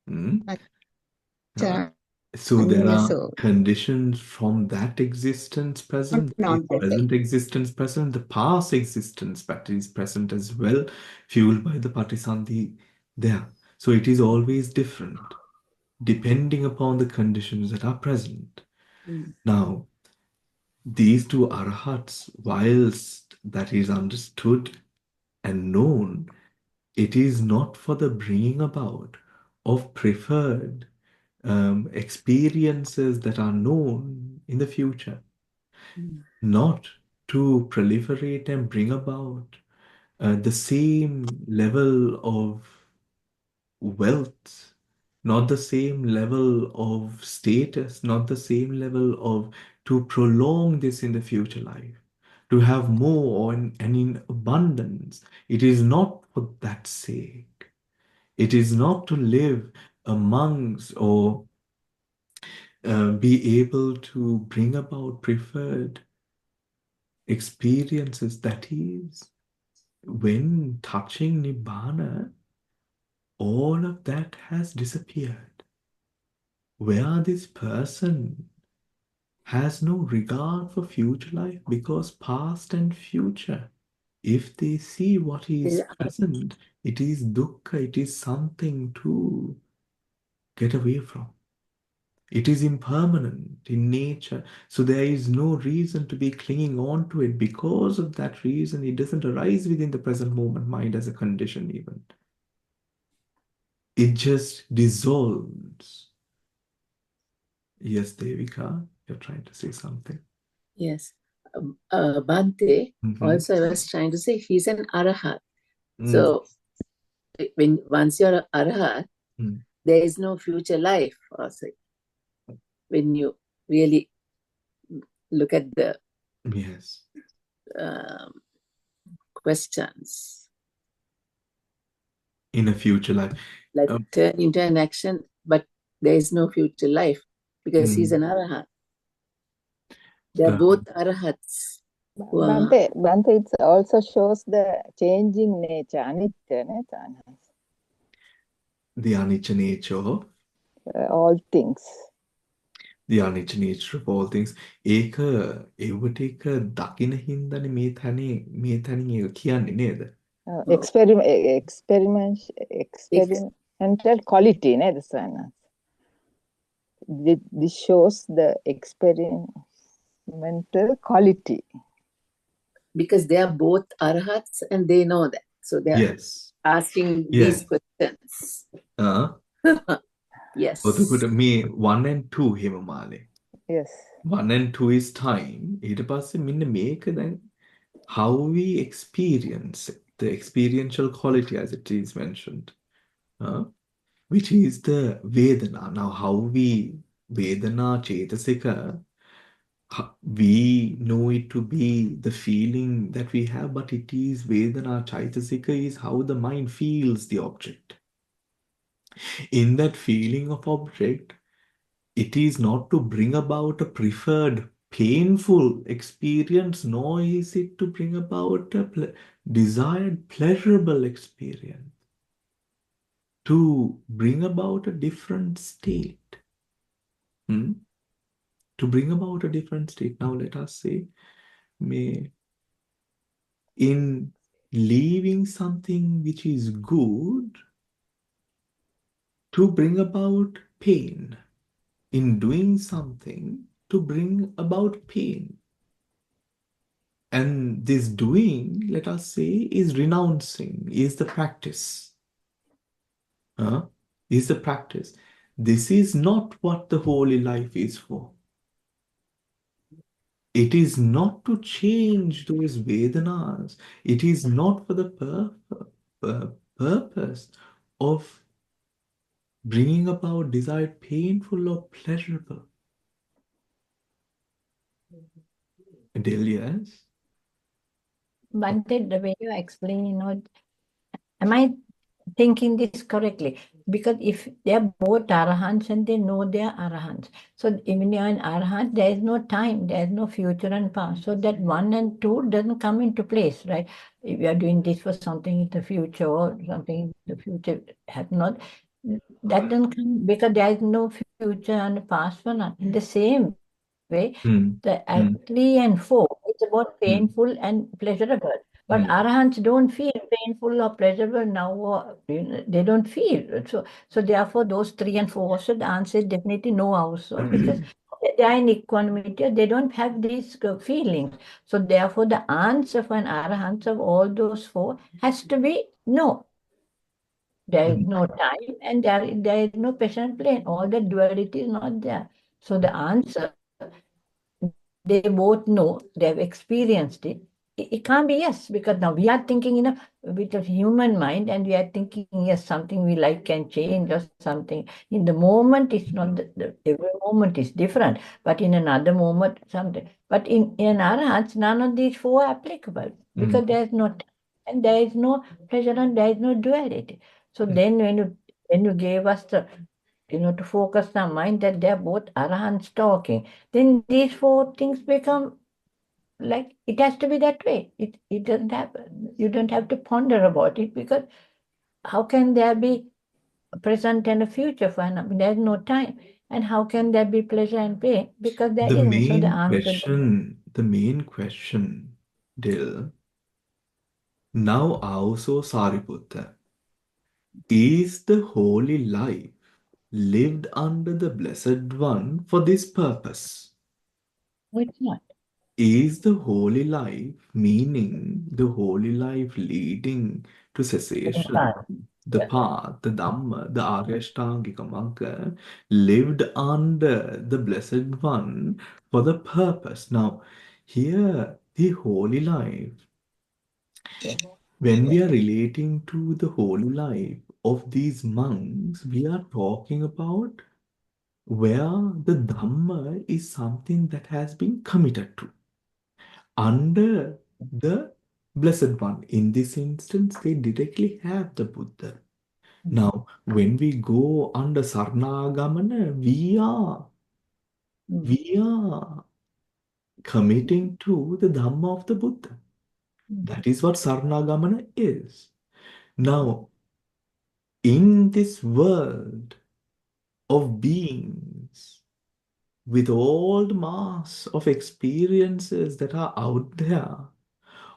Nacha So there are anyaso. conditions from that existence present, Not the the present same. existence present, the past existence that is present as well, fueled by the patisandhi there. So it is always different, depending upon the conditions that are present. Now, these two arhats, whilst that is understood and known, it is not for the bringing about of preferred experiences that are known in the future, not to proliferate and bring about the same level of wealth, not the same level of status, not the same level of to prolong this in the future life, to have more and in abundance. It is not for that sake. It is not to live amongst or be able to bring about preferred experiences. That is, when touching Nibbana, all of that has disappeared. Where this person has no regard for future life because past and future, if they see what is present, it is dukkha, it is something to get away from. It is impermanent in nature, so there is no reason to be clinging on to it. Because of that reason, it doesn't arise within the present moment mind as a condition even. It just dissolves. Yes, Devika, you're trying to say something. Yes. Bhante, also I was trying to say he's an arahat. So when once you're an arahat, there is no future life also. When you really look at the questions. In a future life. Like turn into an action, but there is no future life because he's an arahat. They're both arahats. Bhante, it also shows the changing nature, anicca, the anicca nature of all things. The anicca nature of all things. ඒක ඒවට එක දකින හින්දානේ මේ තැනින් ඒක කියන්නේ නේද? Experimental quality නේද සවන? This shows the experimental quality. Because they are both arahats and they know that. So they are asking these questions. Yes. ඔතකොට මේ 1 and 2 හිම මාලේ. Yes. 1 and 2 is time. ඊට පස්සේ මෙන්න මේක දැන් how we experience it, the experiential quality as it is mentioned, which is the Vedana. Now, how we Vedana Chetasika, We know it to be the feeling that we have, but it is Vedana Chaitasika is how the mind feels the object. In that feeling of object, it is not to bring about a preferred painful experience, nor is it to bring about a desired pleasurable experience. To bring about a different state. To bring about a different state. Now let us say, may in leaving something which is good, to bring about pain. In doing something to bring about pain. And this doing, let us say, is renouncing, is the practice. Is the practice. This is not what the holy life is for. It is not to change those Vedanas. It is not for the purpose of bringing about desired painful or pleasurable. Delias? Bante, the way you explain, am I thinking this correctly? Because if they're both arahants and they know they're arahants, so when you're an arahant, there is no time, there is no future and past. So that 1 and 2 doesn't come into place, right? If you are doing this for something in the future or something in the future have not, that doesn't come because there is no future and past for none. In the same way, the 3 and 4 is about painful and pleasurable. But arahants don't feel painful or pleasurable now, or they don't feel. So therefore, those 3 and 4 also, the answer is definitely no also, because they are in equanimity, they don't have these feelings. So therefore, the answer for an arahant of all those 4 has to be no. There is no time and there is no passion plane. All the duality is not there. So the answer, they both know, they've experienced it. It can't be yes, because now we are thinking with a human mind, and we are thinking yes, something we like can change or something. In the moment, it's not every moment is different, but in another moment, something. But in our hearts, none of these 4 are applicable because there is no time and there is no pleasure and there is no duality. So then when you gave us the to focus our mind that they're both arahants talking, then these 4 things become like it has to be that way. It doesn't happen. You don't have to ponder about it, because how can there be a present and a future for there's no time? And how can there be pleasure and pain? Because there The isn't. So the main answer. question, Dil, now also Sariputta, is the holy life lived under the Blessed One for this purpose? No, it's not. Is the holy life, meaning the holy life leading to cessation, the path, the Dhamma, the Aryashtangika Magga, lived under the Blessed One for the purpose? Now, here, the holy life, when we are relating to the holy life of these monks, we are talking about where the Dhamma is something that has been committed to under the Blessed One. In this instance, they directly have the Buddha. Now, when we go under Sarnagamana, we are committing to the Dhamma of the Buddha. That is what Sarnagamana is. Now, in this world of beings, with all the mass of experiences that are out there,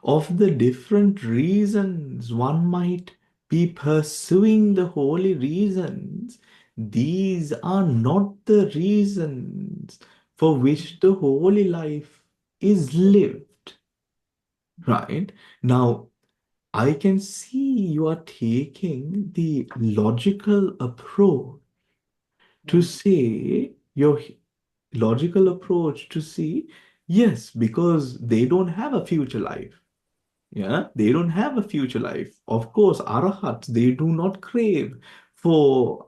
of the different reasons one might be pursuing the holy reasons, these are not the reasons for which the holy life is lived. Right? Now, I can see you are taking the logical approach to say, your logical approach to see, yes, because they don't have a future life. Yeah, they don't have a future life. Of course, arahats, they do not crave for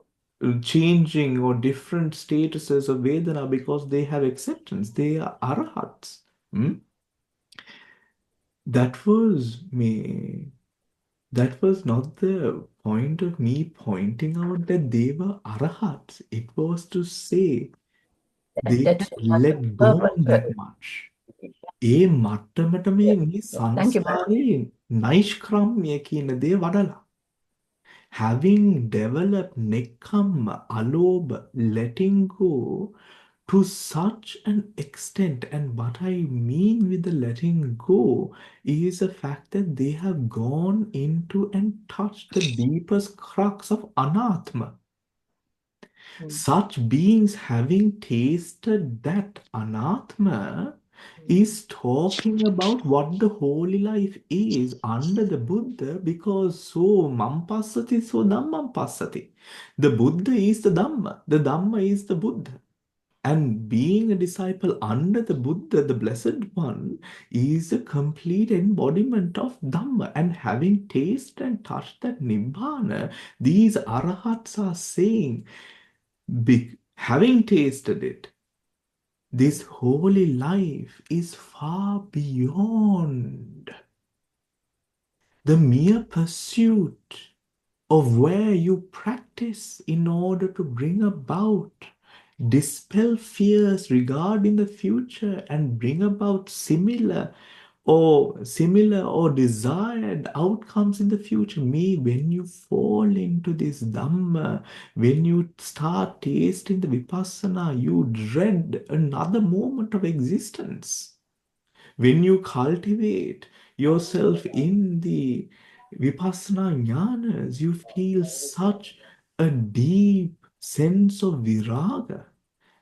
changing or different statuses of Vedana because they have acceptance. They are arahats. Hmm? That was me. That was not the point of me pointing out that they were arahats. It was to say they had That's not the let go purpose. that much. ඒ මට්ටමට මේ Thank you, Bhante. සංසාරයේ නෛෂ්ක්‍රම්‍ය කියන දේ වඩලා. Having developed nekkhamma, alobha, letting go to such an extent, and what I mean with the letting go is the fact that they have gone into and touched the deepest crux of anatma. Such beings having tasted that anatma is talking about what the holy life is under the Buddha, because so mampassati, so dhammam passati. The Buddha is the Dhamma is the Buddha. And being a disciple under the Buddha, the Blessed One, is a complete embodiment of Dhamma. And having tasted and touched that Nibbana, these Arahats are saying, having tasted it, this holy life is far beyond the mere pursuit of where you practice in order to bring about, dispel fears regarding the future and bring about similar or desired outcomes in the future. When you fall into this Dhamma, when you start tasting the Vipassana, you dread another moment of existence. When you cultivate yourself in the Vipassana jnanas, you feel such a deep sense of viraga.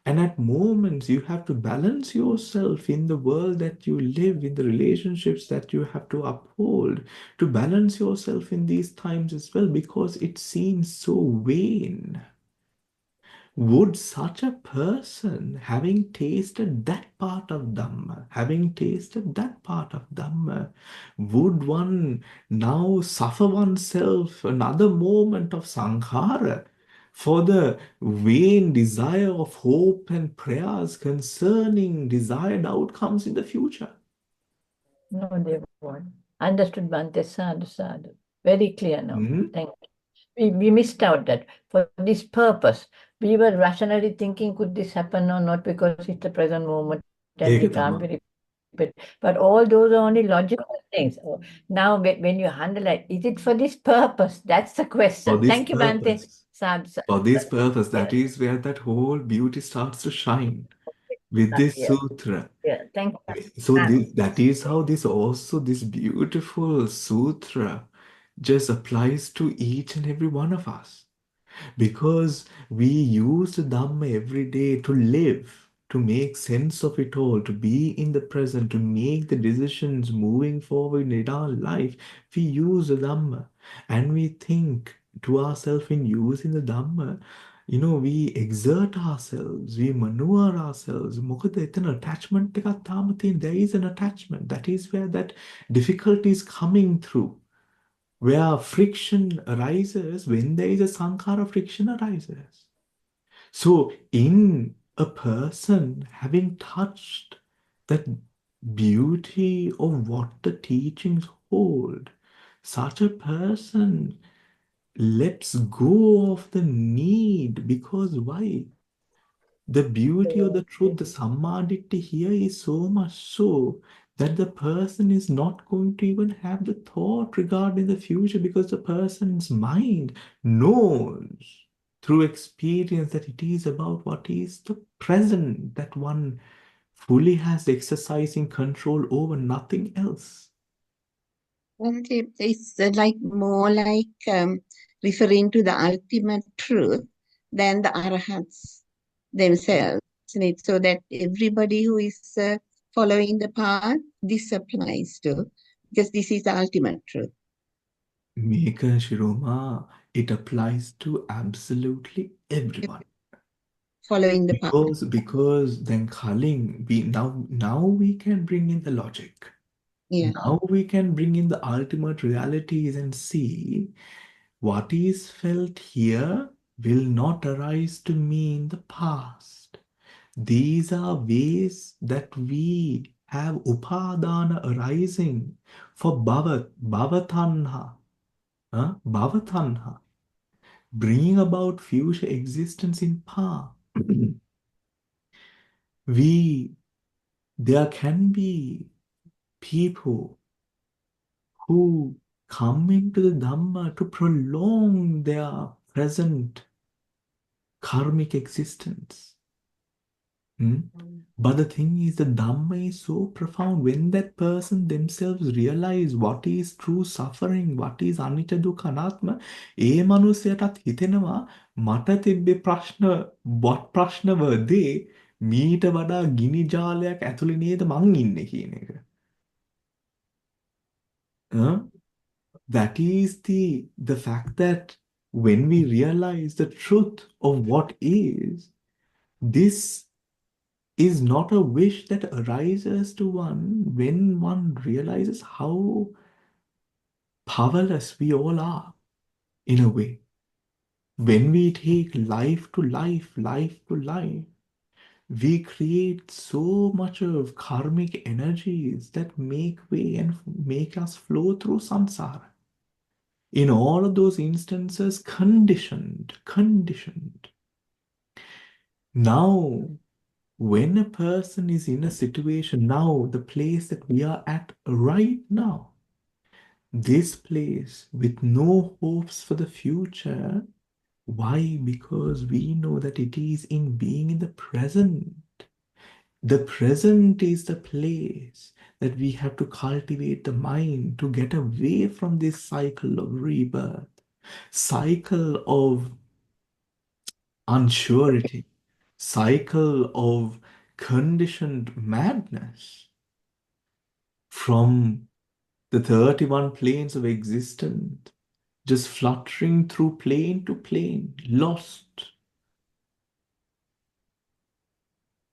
And at moments, you have to balance yourself in the world that you live, in the relationships that you have to uphold, to balance yourself in these times as well, because it seems so vain. Would such a person, having tasted that part of Dhamma, would one now suffer oneself another moment of sankhara for the vain desire of hope and prayers concerning desired outcomes in the future? No, they won't. Understood, Bhante. Sadhu, sadhu. Very clear now. Thank you. We missed out that for this purpose. We were rationally thinking, could this happen or not, because it's the present moment and ඒක it can't තමයි. be repeated. But all those are only logical things. Now, when you handle it, is it for this purpose? That's the question. For this Thank you, Bhante. purpose. Sadhu, sadhu. For this purpose, that is where that whole beauty starts to shine with this Yeah. sutra. Yeah, thank you. So that is how this beautiful sutra just applies to each and every one of us. Because we use the Dhamma every day to live, to make sense of it all, to be in the present, to make the decisions moving forward in our life. We use the Dhamma and we think to ourselves in using the Dhamma, we exert ourselves, we maneuver ourselves. මොකද එතන attachment එකක් තාම තියෙන. There is an attachment. That is where that difficulty is coming through. Where friction arises, when there is a sankhara, friction arises. So, in a person having touched that beauty of what the teachings hold, such a person lets go of the need. Because why? The beauty of the truth, the samadhi here is so much so that the person is not going to even have the thought regarding the future, because the person's mind knows through experience that it is about what is the present, that one fully has exercising control over, nothing else. And it's more like referring to the ultimate truth than the arahats themselves, isn't it? So that everybody who is following the path, this applies to, because this is the ultimate truth. Meka Shiroma, it applies to absolutely everyone. Following the path. Because then Khaling, now we can bring in the logic. Yeah. Now we can bring in the ultimate realities and see what is felt here will not arise to me in the past. These are ways that we have upadana arising for bhavatanha, bhavatanha, bringing about future existence in past. There can be people who come into the Dhamma to prolong their present karmic existence. But the thing is, the Dhamma is so profound. When that person themselves realize what is true suffering, what is anicca dukkha අනාත්ම, ඒ මනුස්සයටත් හිතෙනවා මට තිබ්බේ ප්‍රශ්න, what ප්‍රශ්න were they, මීට වඩා ගිනි ජාලයක් ඇතුලේ නේද මං ඉන්නේ කියන එක. That is the fact that when we realize the truth of what is, this is not a wish that arises to one when one realizes how powerless we all are in a way. When we take life to life, life to life, we create so much of karmic energies that make way and make us flow through samsara. In all of those instances, conditioned. Now, when a person is in a situation, now the place that we are at right now, this place with no hopes for the future, why? Because we know that it is in being in the present. The present is the place that we have to cultivate the mind to get away from this cycle of rebirth, cycle of unsurety, cycle of conditioned madness from the 31 planes of existence, just fluttering through plane to plane, lost.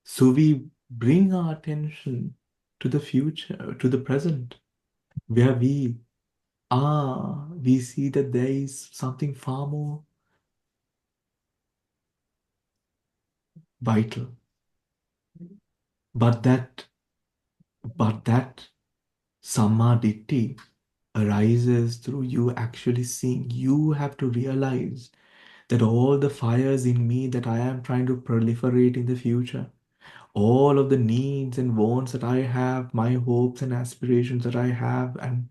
So we bring our attention to the future, to the present, where we see that there is something far more vital. But that Samma Ditti arises through you actually seeing. You have to realize that all the fires in me that I am trying to proliferate in the future, all of the needs and wants that I have, my hopes and aspirations that I have, and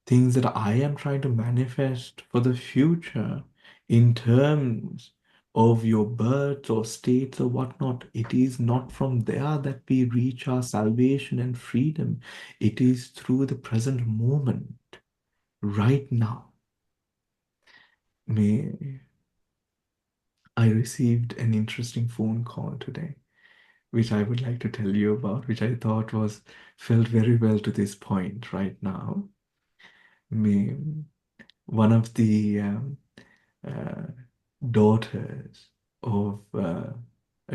things that I am trying to manifest for the future in terms of your births or states or whatnot, it is not from there that we reach our salvation and freedom. It is through the present moment, right now. I received an interesting phone call today, which I would like to tell you about, which I thought felt very well to this point right now. One of the daughters of a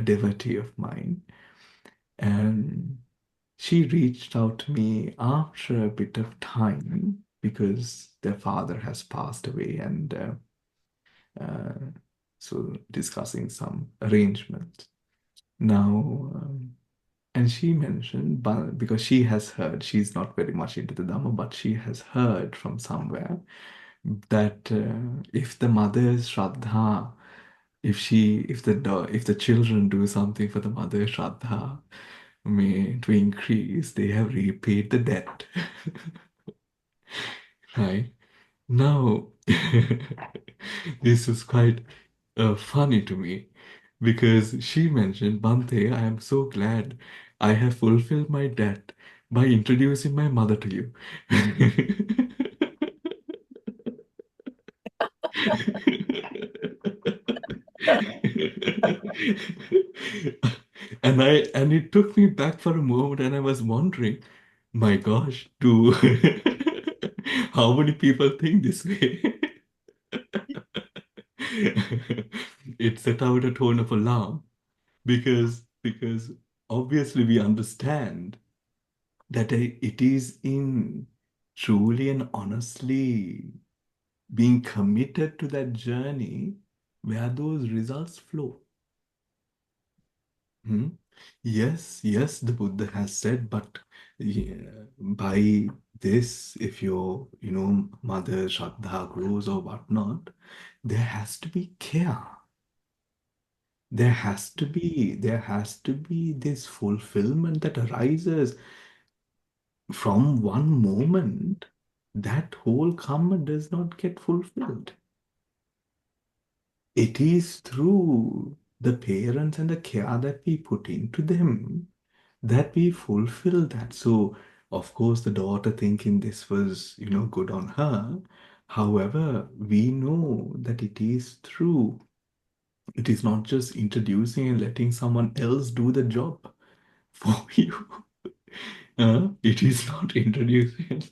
devotee of mine, and she reached out to me after a bit of time because their father has passed away, and so discussing some arrangements. Now, and she mentioned, but because she has heard, she's not very much into the Dhamma, but she has heard from somewhere that if the mother's Shraddha, if the children do something for the mother's Shraddha, to increase, they have repaid the debt. Right? Now, this was quite funny to me because she mentioned, Bante, I am so glad I have fulfilled my debt by introducing my mother to you. And it took me back for a moment, and I was wondering, my gosh, how many people think this way? It set out a tone of alarm because obviously we understand that it is in truly and honestly being committed to that journey where those results flow. Hmm? Yes, yes, the Buddha has said, but by this, if your, mother Shraddha grows or whatnot, there has to be care. There has to be this fulfillment that arises from one moment. That whole karma does not get fulfilled. It is through the parents and the care that we put into them that we fulfill that. So, of course, the daughter thinking this was, good on her. However, we know that it is true. It is not just introducing and letting someone else do the job for you. It is not introducing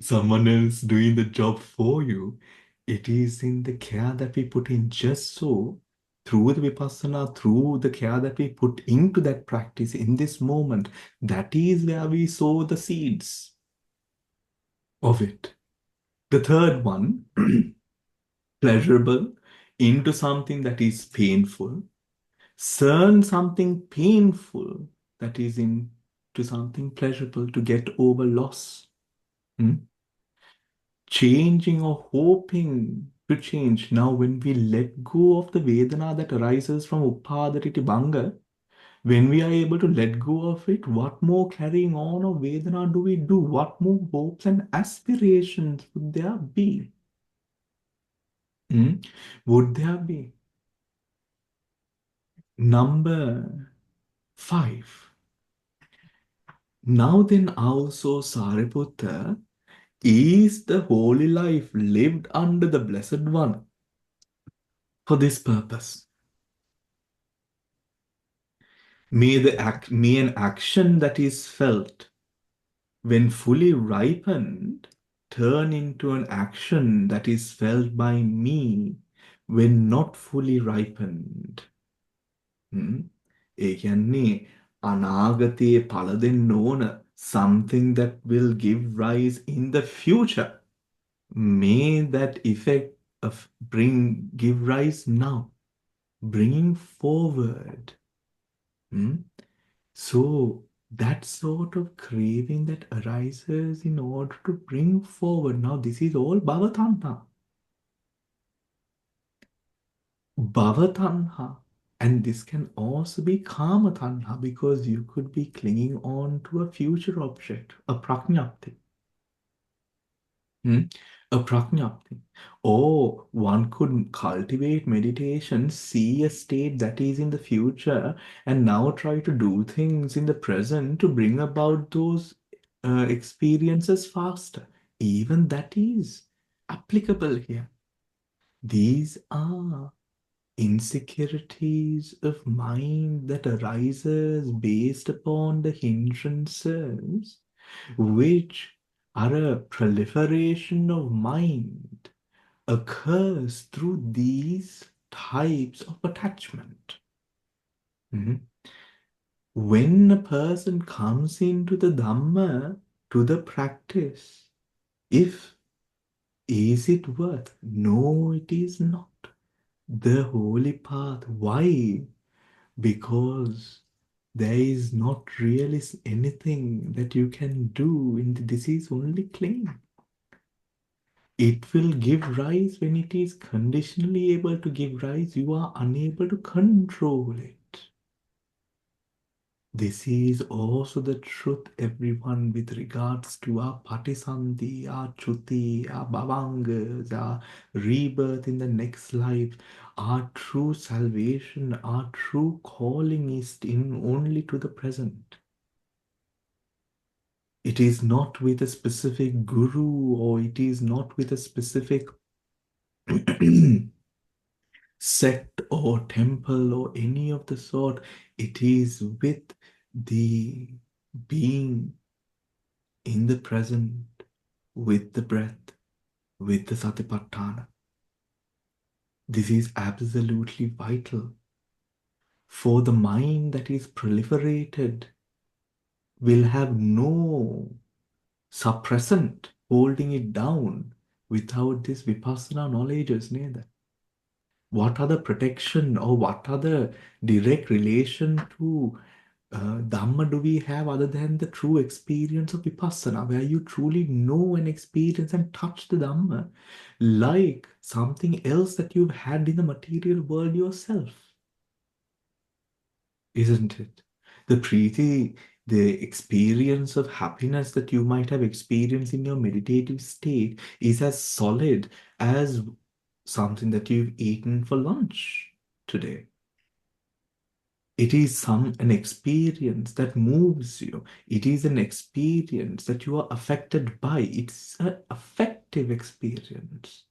someone else doing the job for you. It is in the care that we put in, just so through the vipassana, through the care that we put into that practice in this moment, that is where we sow the seeds of it. The third one, pleasurable into something that is painful. Turn something painful that is into something pleasurable to get over loss. Hmm? Changing or hoping to change. Now, when we let go of the Vedana that arises from Upadhariti Bhanga, when we are able to let go of it, what more carrying on of Vedana do we do? What more hopes and aspirations would there be? Hmm? Would there be? Number 5. Now then also Sariputta is the holy life lived under the Blessed One for this purpose. May an action that is felt when fully ripened turn into an action that is felt by me when not fully ripened. ඒ කියන්නේ අනාගතයේ පළ දෙන්න ඕන something that will give rise in the future. May that effect of give rise now, bringing forward. So that sort of craving that arises in order to bring forward. Now this is all bhavatanha. Bhavatanha. And this can also be kama tanha, because you could be clinging on to a future object, a prajnapti. A prajnapti. Or one could cultivate meditation, see a state that is in the future, and now try to do things in the present to bring about those experiences faster. Even that is applicable here. These are insecurities of mind that arises based upon the hindrances, which are a proliferation of mind, occurs through these types of attachment. When a person comes into the Dhamma, to the practice, is it worth? No, it is not the holy path. Why? Because there is not really anything that you can do this is only clinging. It will give rise when it is conditionally able to give rise. You are unable to control it. This is also the truth, everyone, with regards to our patisandhi, our chuti, our bhavangas, our rebirth in the next life. Our true salvation, our true calling is in only to the present. It is not with a specific guru, or it is not with a specific sect or temple or any of the sort. It is with the being in the present, with the breath, with the satipatthana. This is absolutely vital. For the mind that is proliferated will have no suppressant, holding it down without this vipassana knowledges neither. What are the protection or what are the direct relation to Dhamma do we have other than the true experience of Vipassana, where you truly know and experience and touch the Dhamma like something else that you've had in the material world yourself? Isn't it? The Preeti, the experience of happiness that you might have experienced in your meditative state is as solid as something that you've eaten for lunch today. It is an experience that moves you. It is an experience that you are affected by. It's an affective experience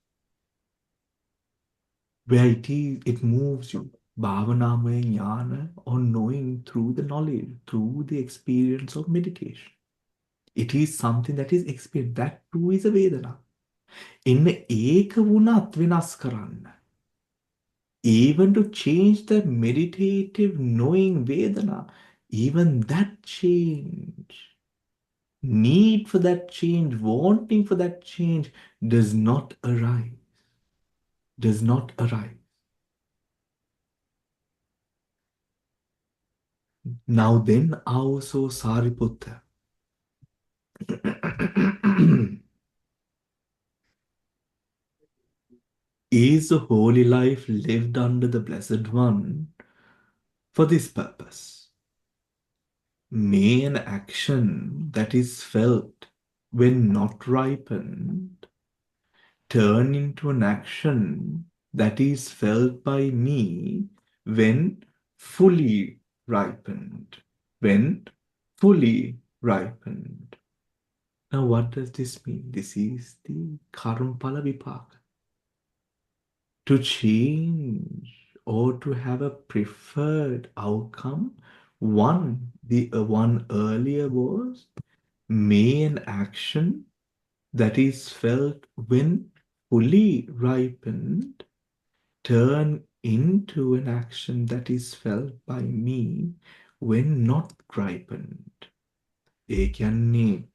where it moves you. Bhavanamaya jnana, or knowing through the knowledge, through the experience of meditation. It is something that is experienced. That too is a Vedana. In eka vunat vinas karanna. Even to change the meditative knowing Vedana, even that change, need for that change, wanting for that change does not arise. Does not arise. Now then, also Sariputta. Is the holy life lived under the Blessed One for this purpose? May an action that is felt when not ripened turn into an action that is felt by me when fully ripened. When fully ripened. Now, what does this mean? This is the Karmpala Vipaka. To change or to have a preferred outcome, the one earlier was, may an action that is felt when fully ripened turn into an action that is felt by me when not ripened. ඒ කියන්නේ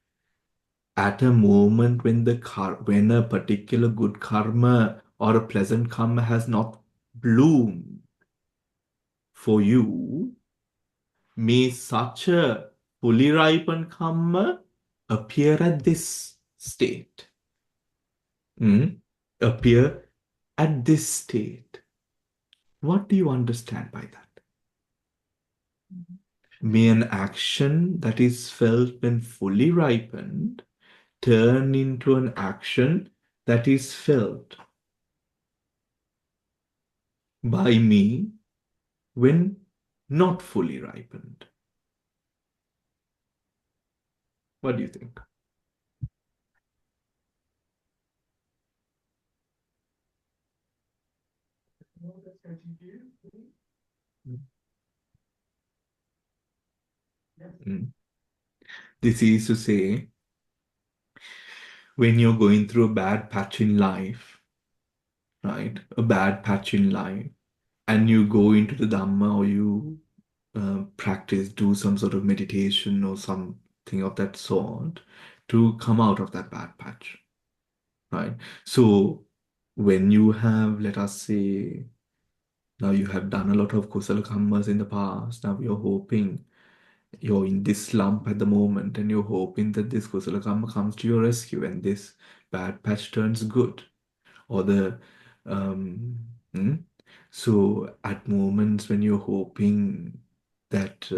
at a moment when when a particular good karma or a pleasant karma has not bloomed for you, may such a fully ripened karma appear at this state. Appear at this state. What do you understand by that? May an action that is felt when fully ripened turn into an action that is felt by me when not fully ripened. What do you think? This is to say, when you're going through a bad patch in life, right? A bad patch in life, and you go into the Dhamma or you practice, do some sort of meditation or something of that sort to come out of that bad patch, right? So when you have, let us say, now you have done a lot of kusala kammas in the past, now you're hoping, you're in this slump at the moment and you're hoping that this kusala kamma comes to your rescue and this bad patch turns good. Or so at moments when you're hoping that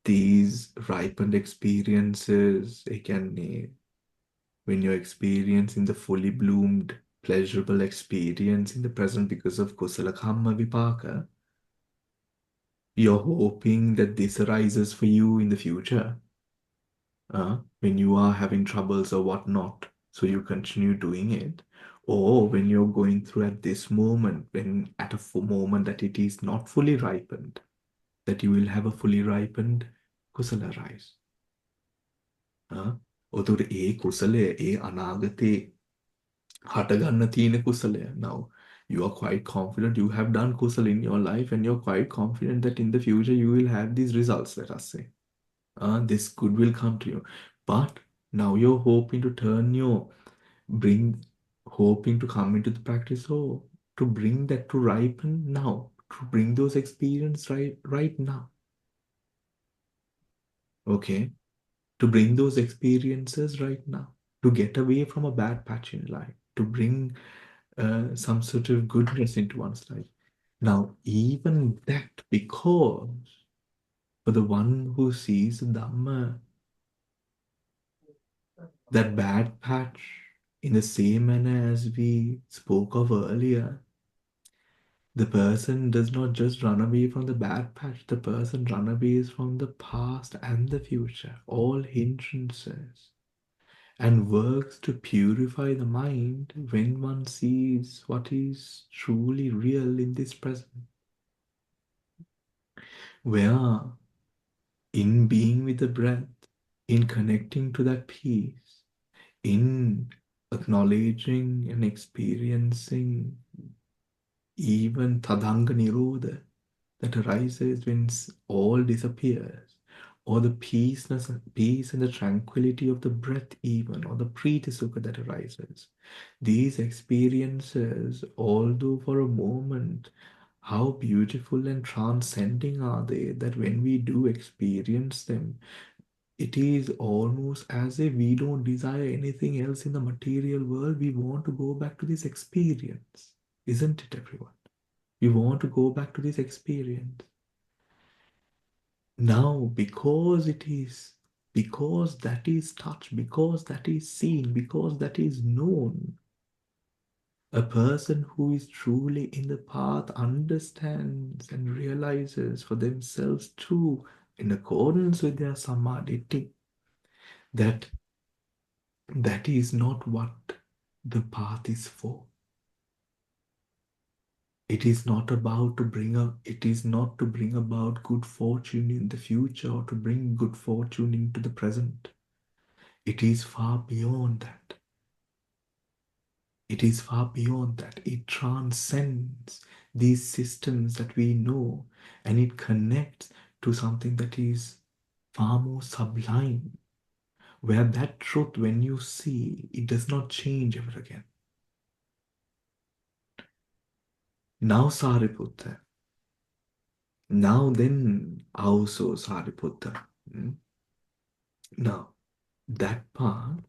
these ripened experiences, when you're experiencing the fully bloomed pleasurable experience in the present because of kusala kamma vipaka, you're hoping that this arises for you in the future, when you are having troubles or whatnot, so you continue doing it. Or when you're going through at this moment, when at a moment that it is not fully ripened, that you will have a fully ripened kusala rise. ඔතකොට ඒ කුසලය ඒ අනාගතේ හටගන්න තියෙන කුසලය. Now, you are quite confident you have done kusala in your life and you're quite confident that in the future you will have these results, let us say. This good will come to you. But Now you're hoping to hoping to come into the practice, or to bring that to ripen now, to bring those experiences right now. Okay? To bring those experiences right now, to get away from a bad patch in life, to bring some sort of goodness into one's life. Now, even that, because for the one who sees Dhamma, that bad patch, in the same manner as we spoke of earlier, the person does not just run away from the bad patch, the person run away from the past and the future, all hindrances, and works to purify the mind when one sees what is truly real in this present. Where in being with the breath, in connecting to that peace, in acknowledging and experiencing even Tadanga Nirodha that arises when all disappears, or the peace and the tranquility of the breath even, or the priti sukha that arises. These experiences, although for a moment, how beautiful and transcending are they, that when we do experience them, it is almost as if we don't desire anything else in the material world. We want to go back to this experience. Isn't it, everyone? We want to go back to this experience. Now, because that is touched, because that is seen, because that is known, a person who is truly in the path understands and realizes for themselves too, in accordance with their samadhi, that that is not what the path is for. It is not about it is not to bring about good fortune in the future, or to bring good fortune into the present. It is far beyond that. It is far beyond that. It transcends these systems that we know, and it connects to something that is far more sublime, where that truth, when you see, it does not change ever again. Now, Sariputta. Now then, also Sariputta. Now, that part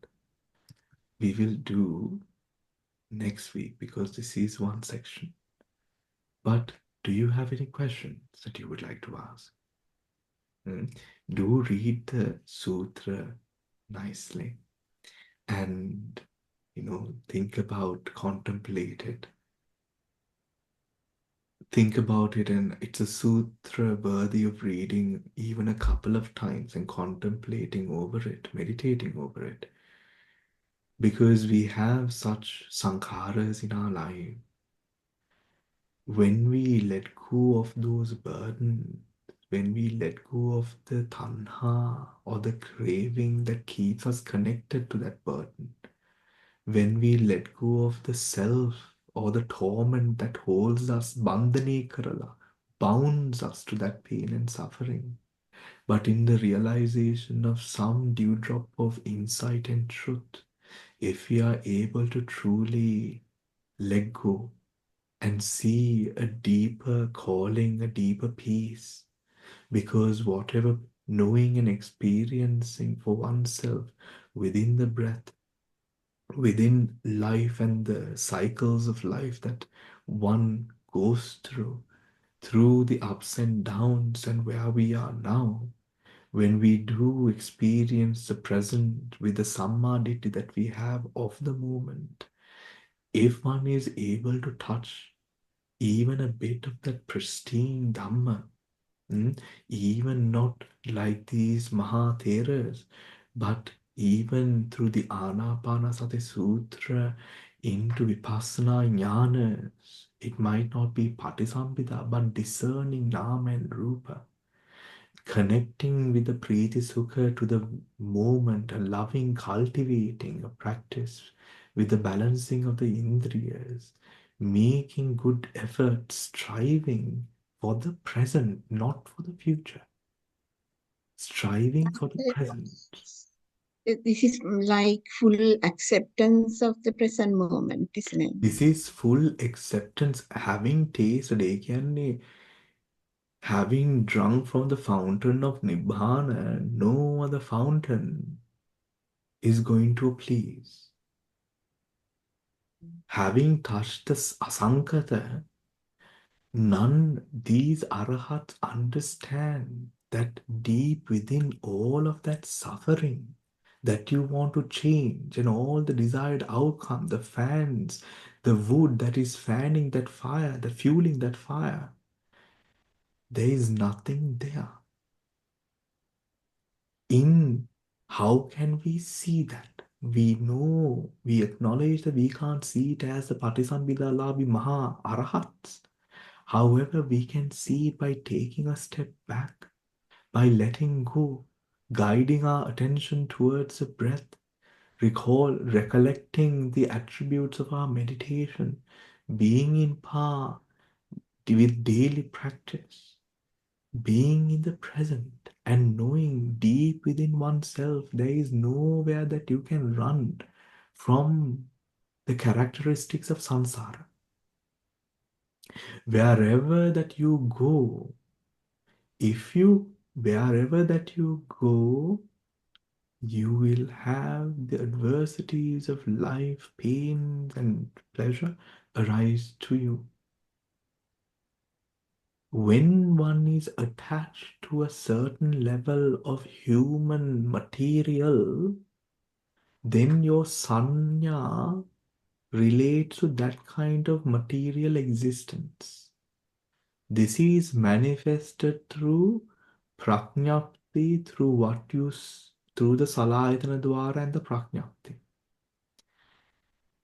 we will do next week, because this is one section. But do you have any questions that you would like to ask? Do read the sutra nicely, and think about, contemplate it. Think about it, and it's a sutra worthy of reading even a couple of times and contemplating over it, meditating over it. Because we have such sankharas in our life. When we let go of those burdens, when we let go of the tanha or the craving that keeps us connected to that burden, when we let go of the self or the torment that holds us, bandhane karala, bounds us to that pain and suffering, but in the realization of some dewdrop of insight and truth, if we are able to truly let go and see a deeper calling, a deeper peace, because whatever knowing and experiencing for oneself within the breath, within life and the cycles of life that one goes through the ups and downs, and where we are now, when we do experience the present with the samadhi that we have of the moment, if one is able to touch even a bit of that pristine Dhamma, even not like these Maha Theras, but even through the Anapanasati Sutra into Vipassana Jnanas, it might not be Patisambhida, but discerning Nama and Rupa, connecting with the Priti Sukha to the moment, a loving cultivating a practice with the balancing of the Indriyas, making good efforts, striving for the present, not for the future. Striving for the present. this is like full acceptance of the present moment, isn't it? This is full acceptance. Having tasted, having drunk from the fountain of Nibbana, no other fountain is going to please. Having touched the asankata, none these arahats understand that deep within all of that suffering that you want to change and all the desired outcome, the fans, the wood that is fanning that fire, the fueling that fire, there is nothing there. In how can we see that? We know, we acknowledge that we can't see it as the Patisambhidalabi Maha Arahats. However, we can see it by taking a step back, by letting go, guiding our attention towards the breath, recollecting the attributes of our meditation, being in par with daily practice, being in the present and knowing deep within oneself there is nowhere that you can run from the characteristics of samsara. Wherever that you go, wherever that you go, you will have the adversities of life, pains and pleasure arise to you. When one is attached to a certain level of human material, then your sanya relates to that kind of material existence. This is manifested through prajnapti, through the salayatana dwara and the prajnapti.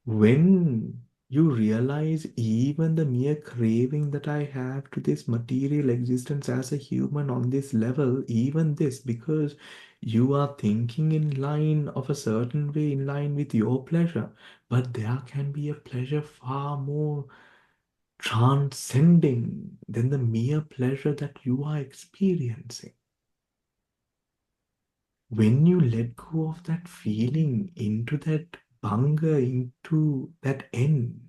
When you realize even the mere craving that I have to this material existence as a human on this level, even this, because you are thinking in line of a certain way, in line with your pleasure, but there can be a pleasure far more transcending than the mere pleasure that you are experiencing. When you let go of that feeling into that banga, into that end,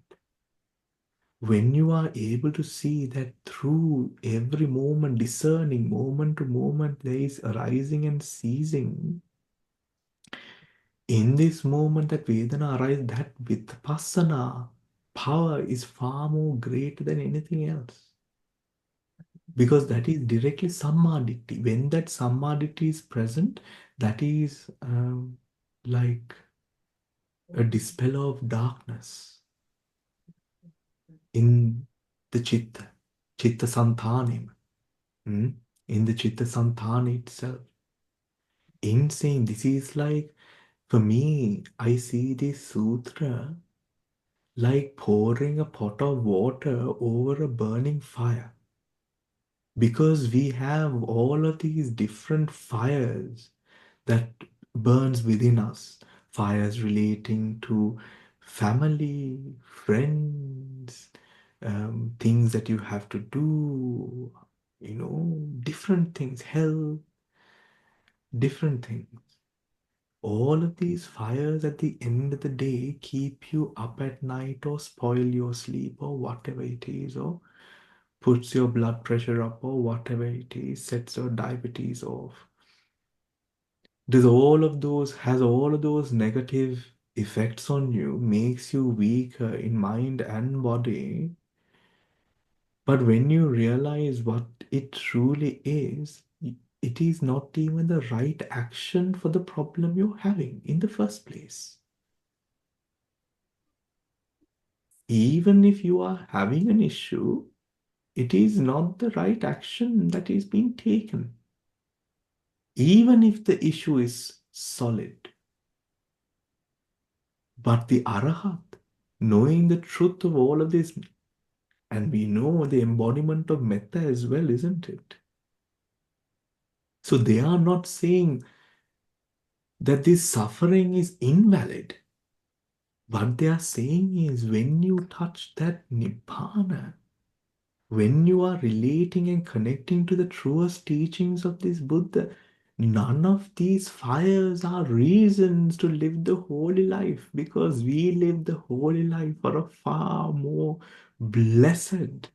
when you are able to see that through every moment, discerning moment to moment, there is arising and ceasing, in this moment that Vedana arises, that Vipassana power is far more greater than anything else. Because that is directly Sammaditthi. When that Sammaditthi is present, that is like a dispeller of darkness in the Chitta Santhanim, in the Chitta Santhana itself. In saying this is like, for me, I see this sutra like pouring a pot of water over a burning fire. Because we have all of these different fires that burns within us. Fires relating to family, friends, things that you have to do, different things, health, different things. All of these fires at the end of the day keep you up at night or spoil your sleep or whatever it is, or puts your blood pressure up or whatever it is, sets your diabetes off. Has all of those negative effects on you, makes you weaker in mind and body. But when you realize what it truly is, it is not even the right action for the problem you're having in the first place. Even if you are having an issue, it is not the right action that is being taken. Even if the issue is solid. But the Arahat, knowing the truth of all of this, and we know the embodiment of metta as well, isn't it? So they are not saying that this suffering is invalid. What they are saying is when you touch that nibbana, when you are relating and connecting to the truest teachings of this Buddha, None of these fires are reasons to live the holy life, because we live the holy life for a far more blessed,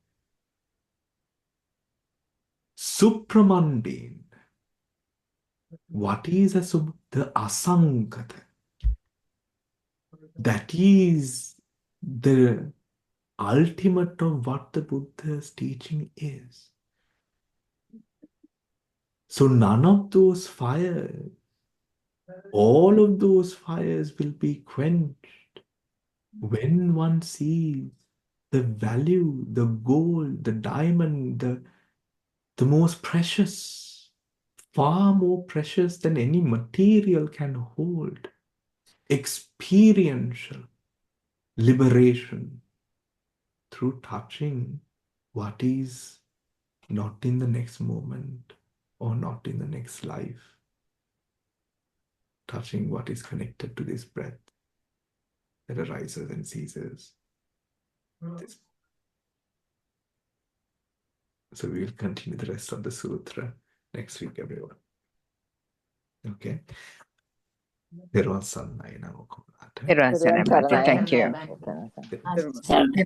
supramundane. What is the asankata? That is the ultimate of what the Buddha's teaching is. So none of those fires, all of those fires will be quenched when one sees the value, the gold, the diamond, the most precious, far more precious than any material can hold, experiential liberation through touching what is not in the next moment or not in the next life, touching what is connected to this breath that arises and ceases. So we will continue the rest of the sutra next week, everyone. Okay. There was some. Thank you.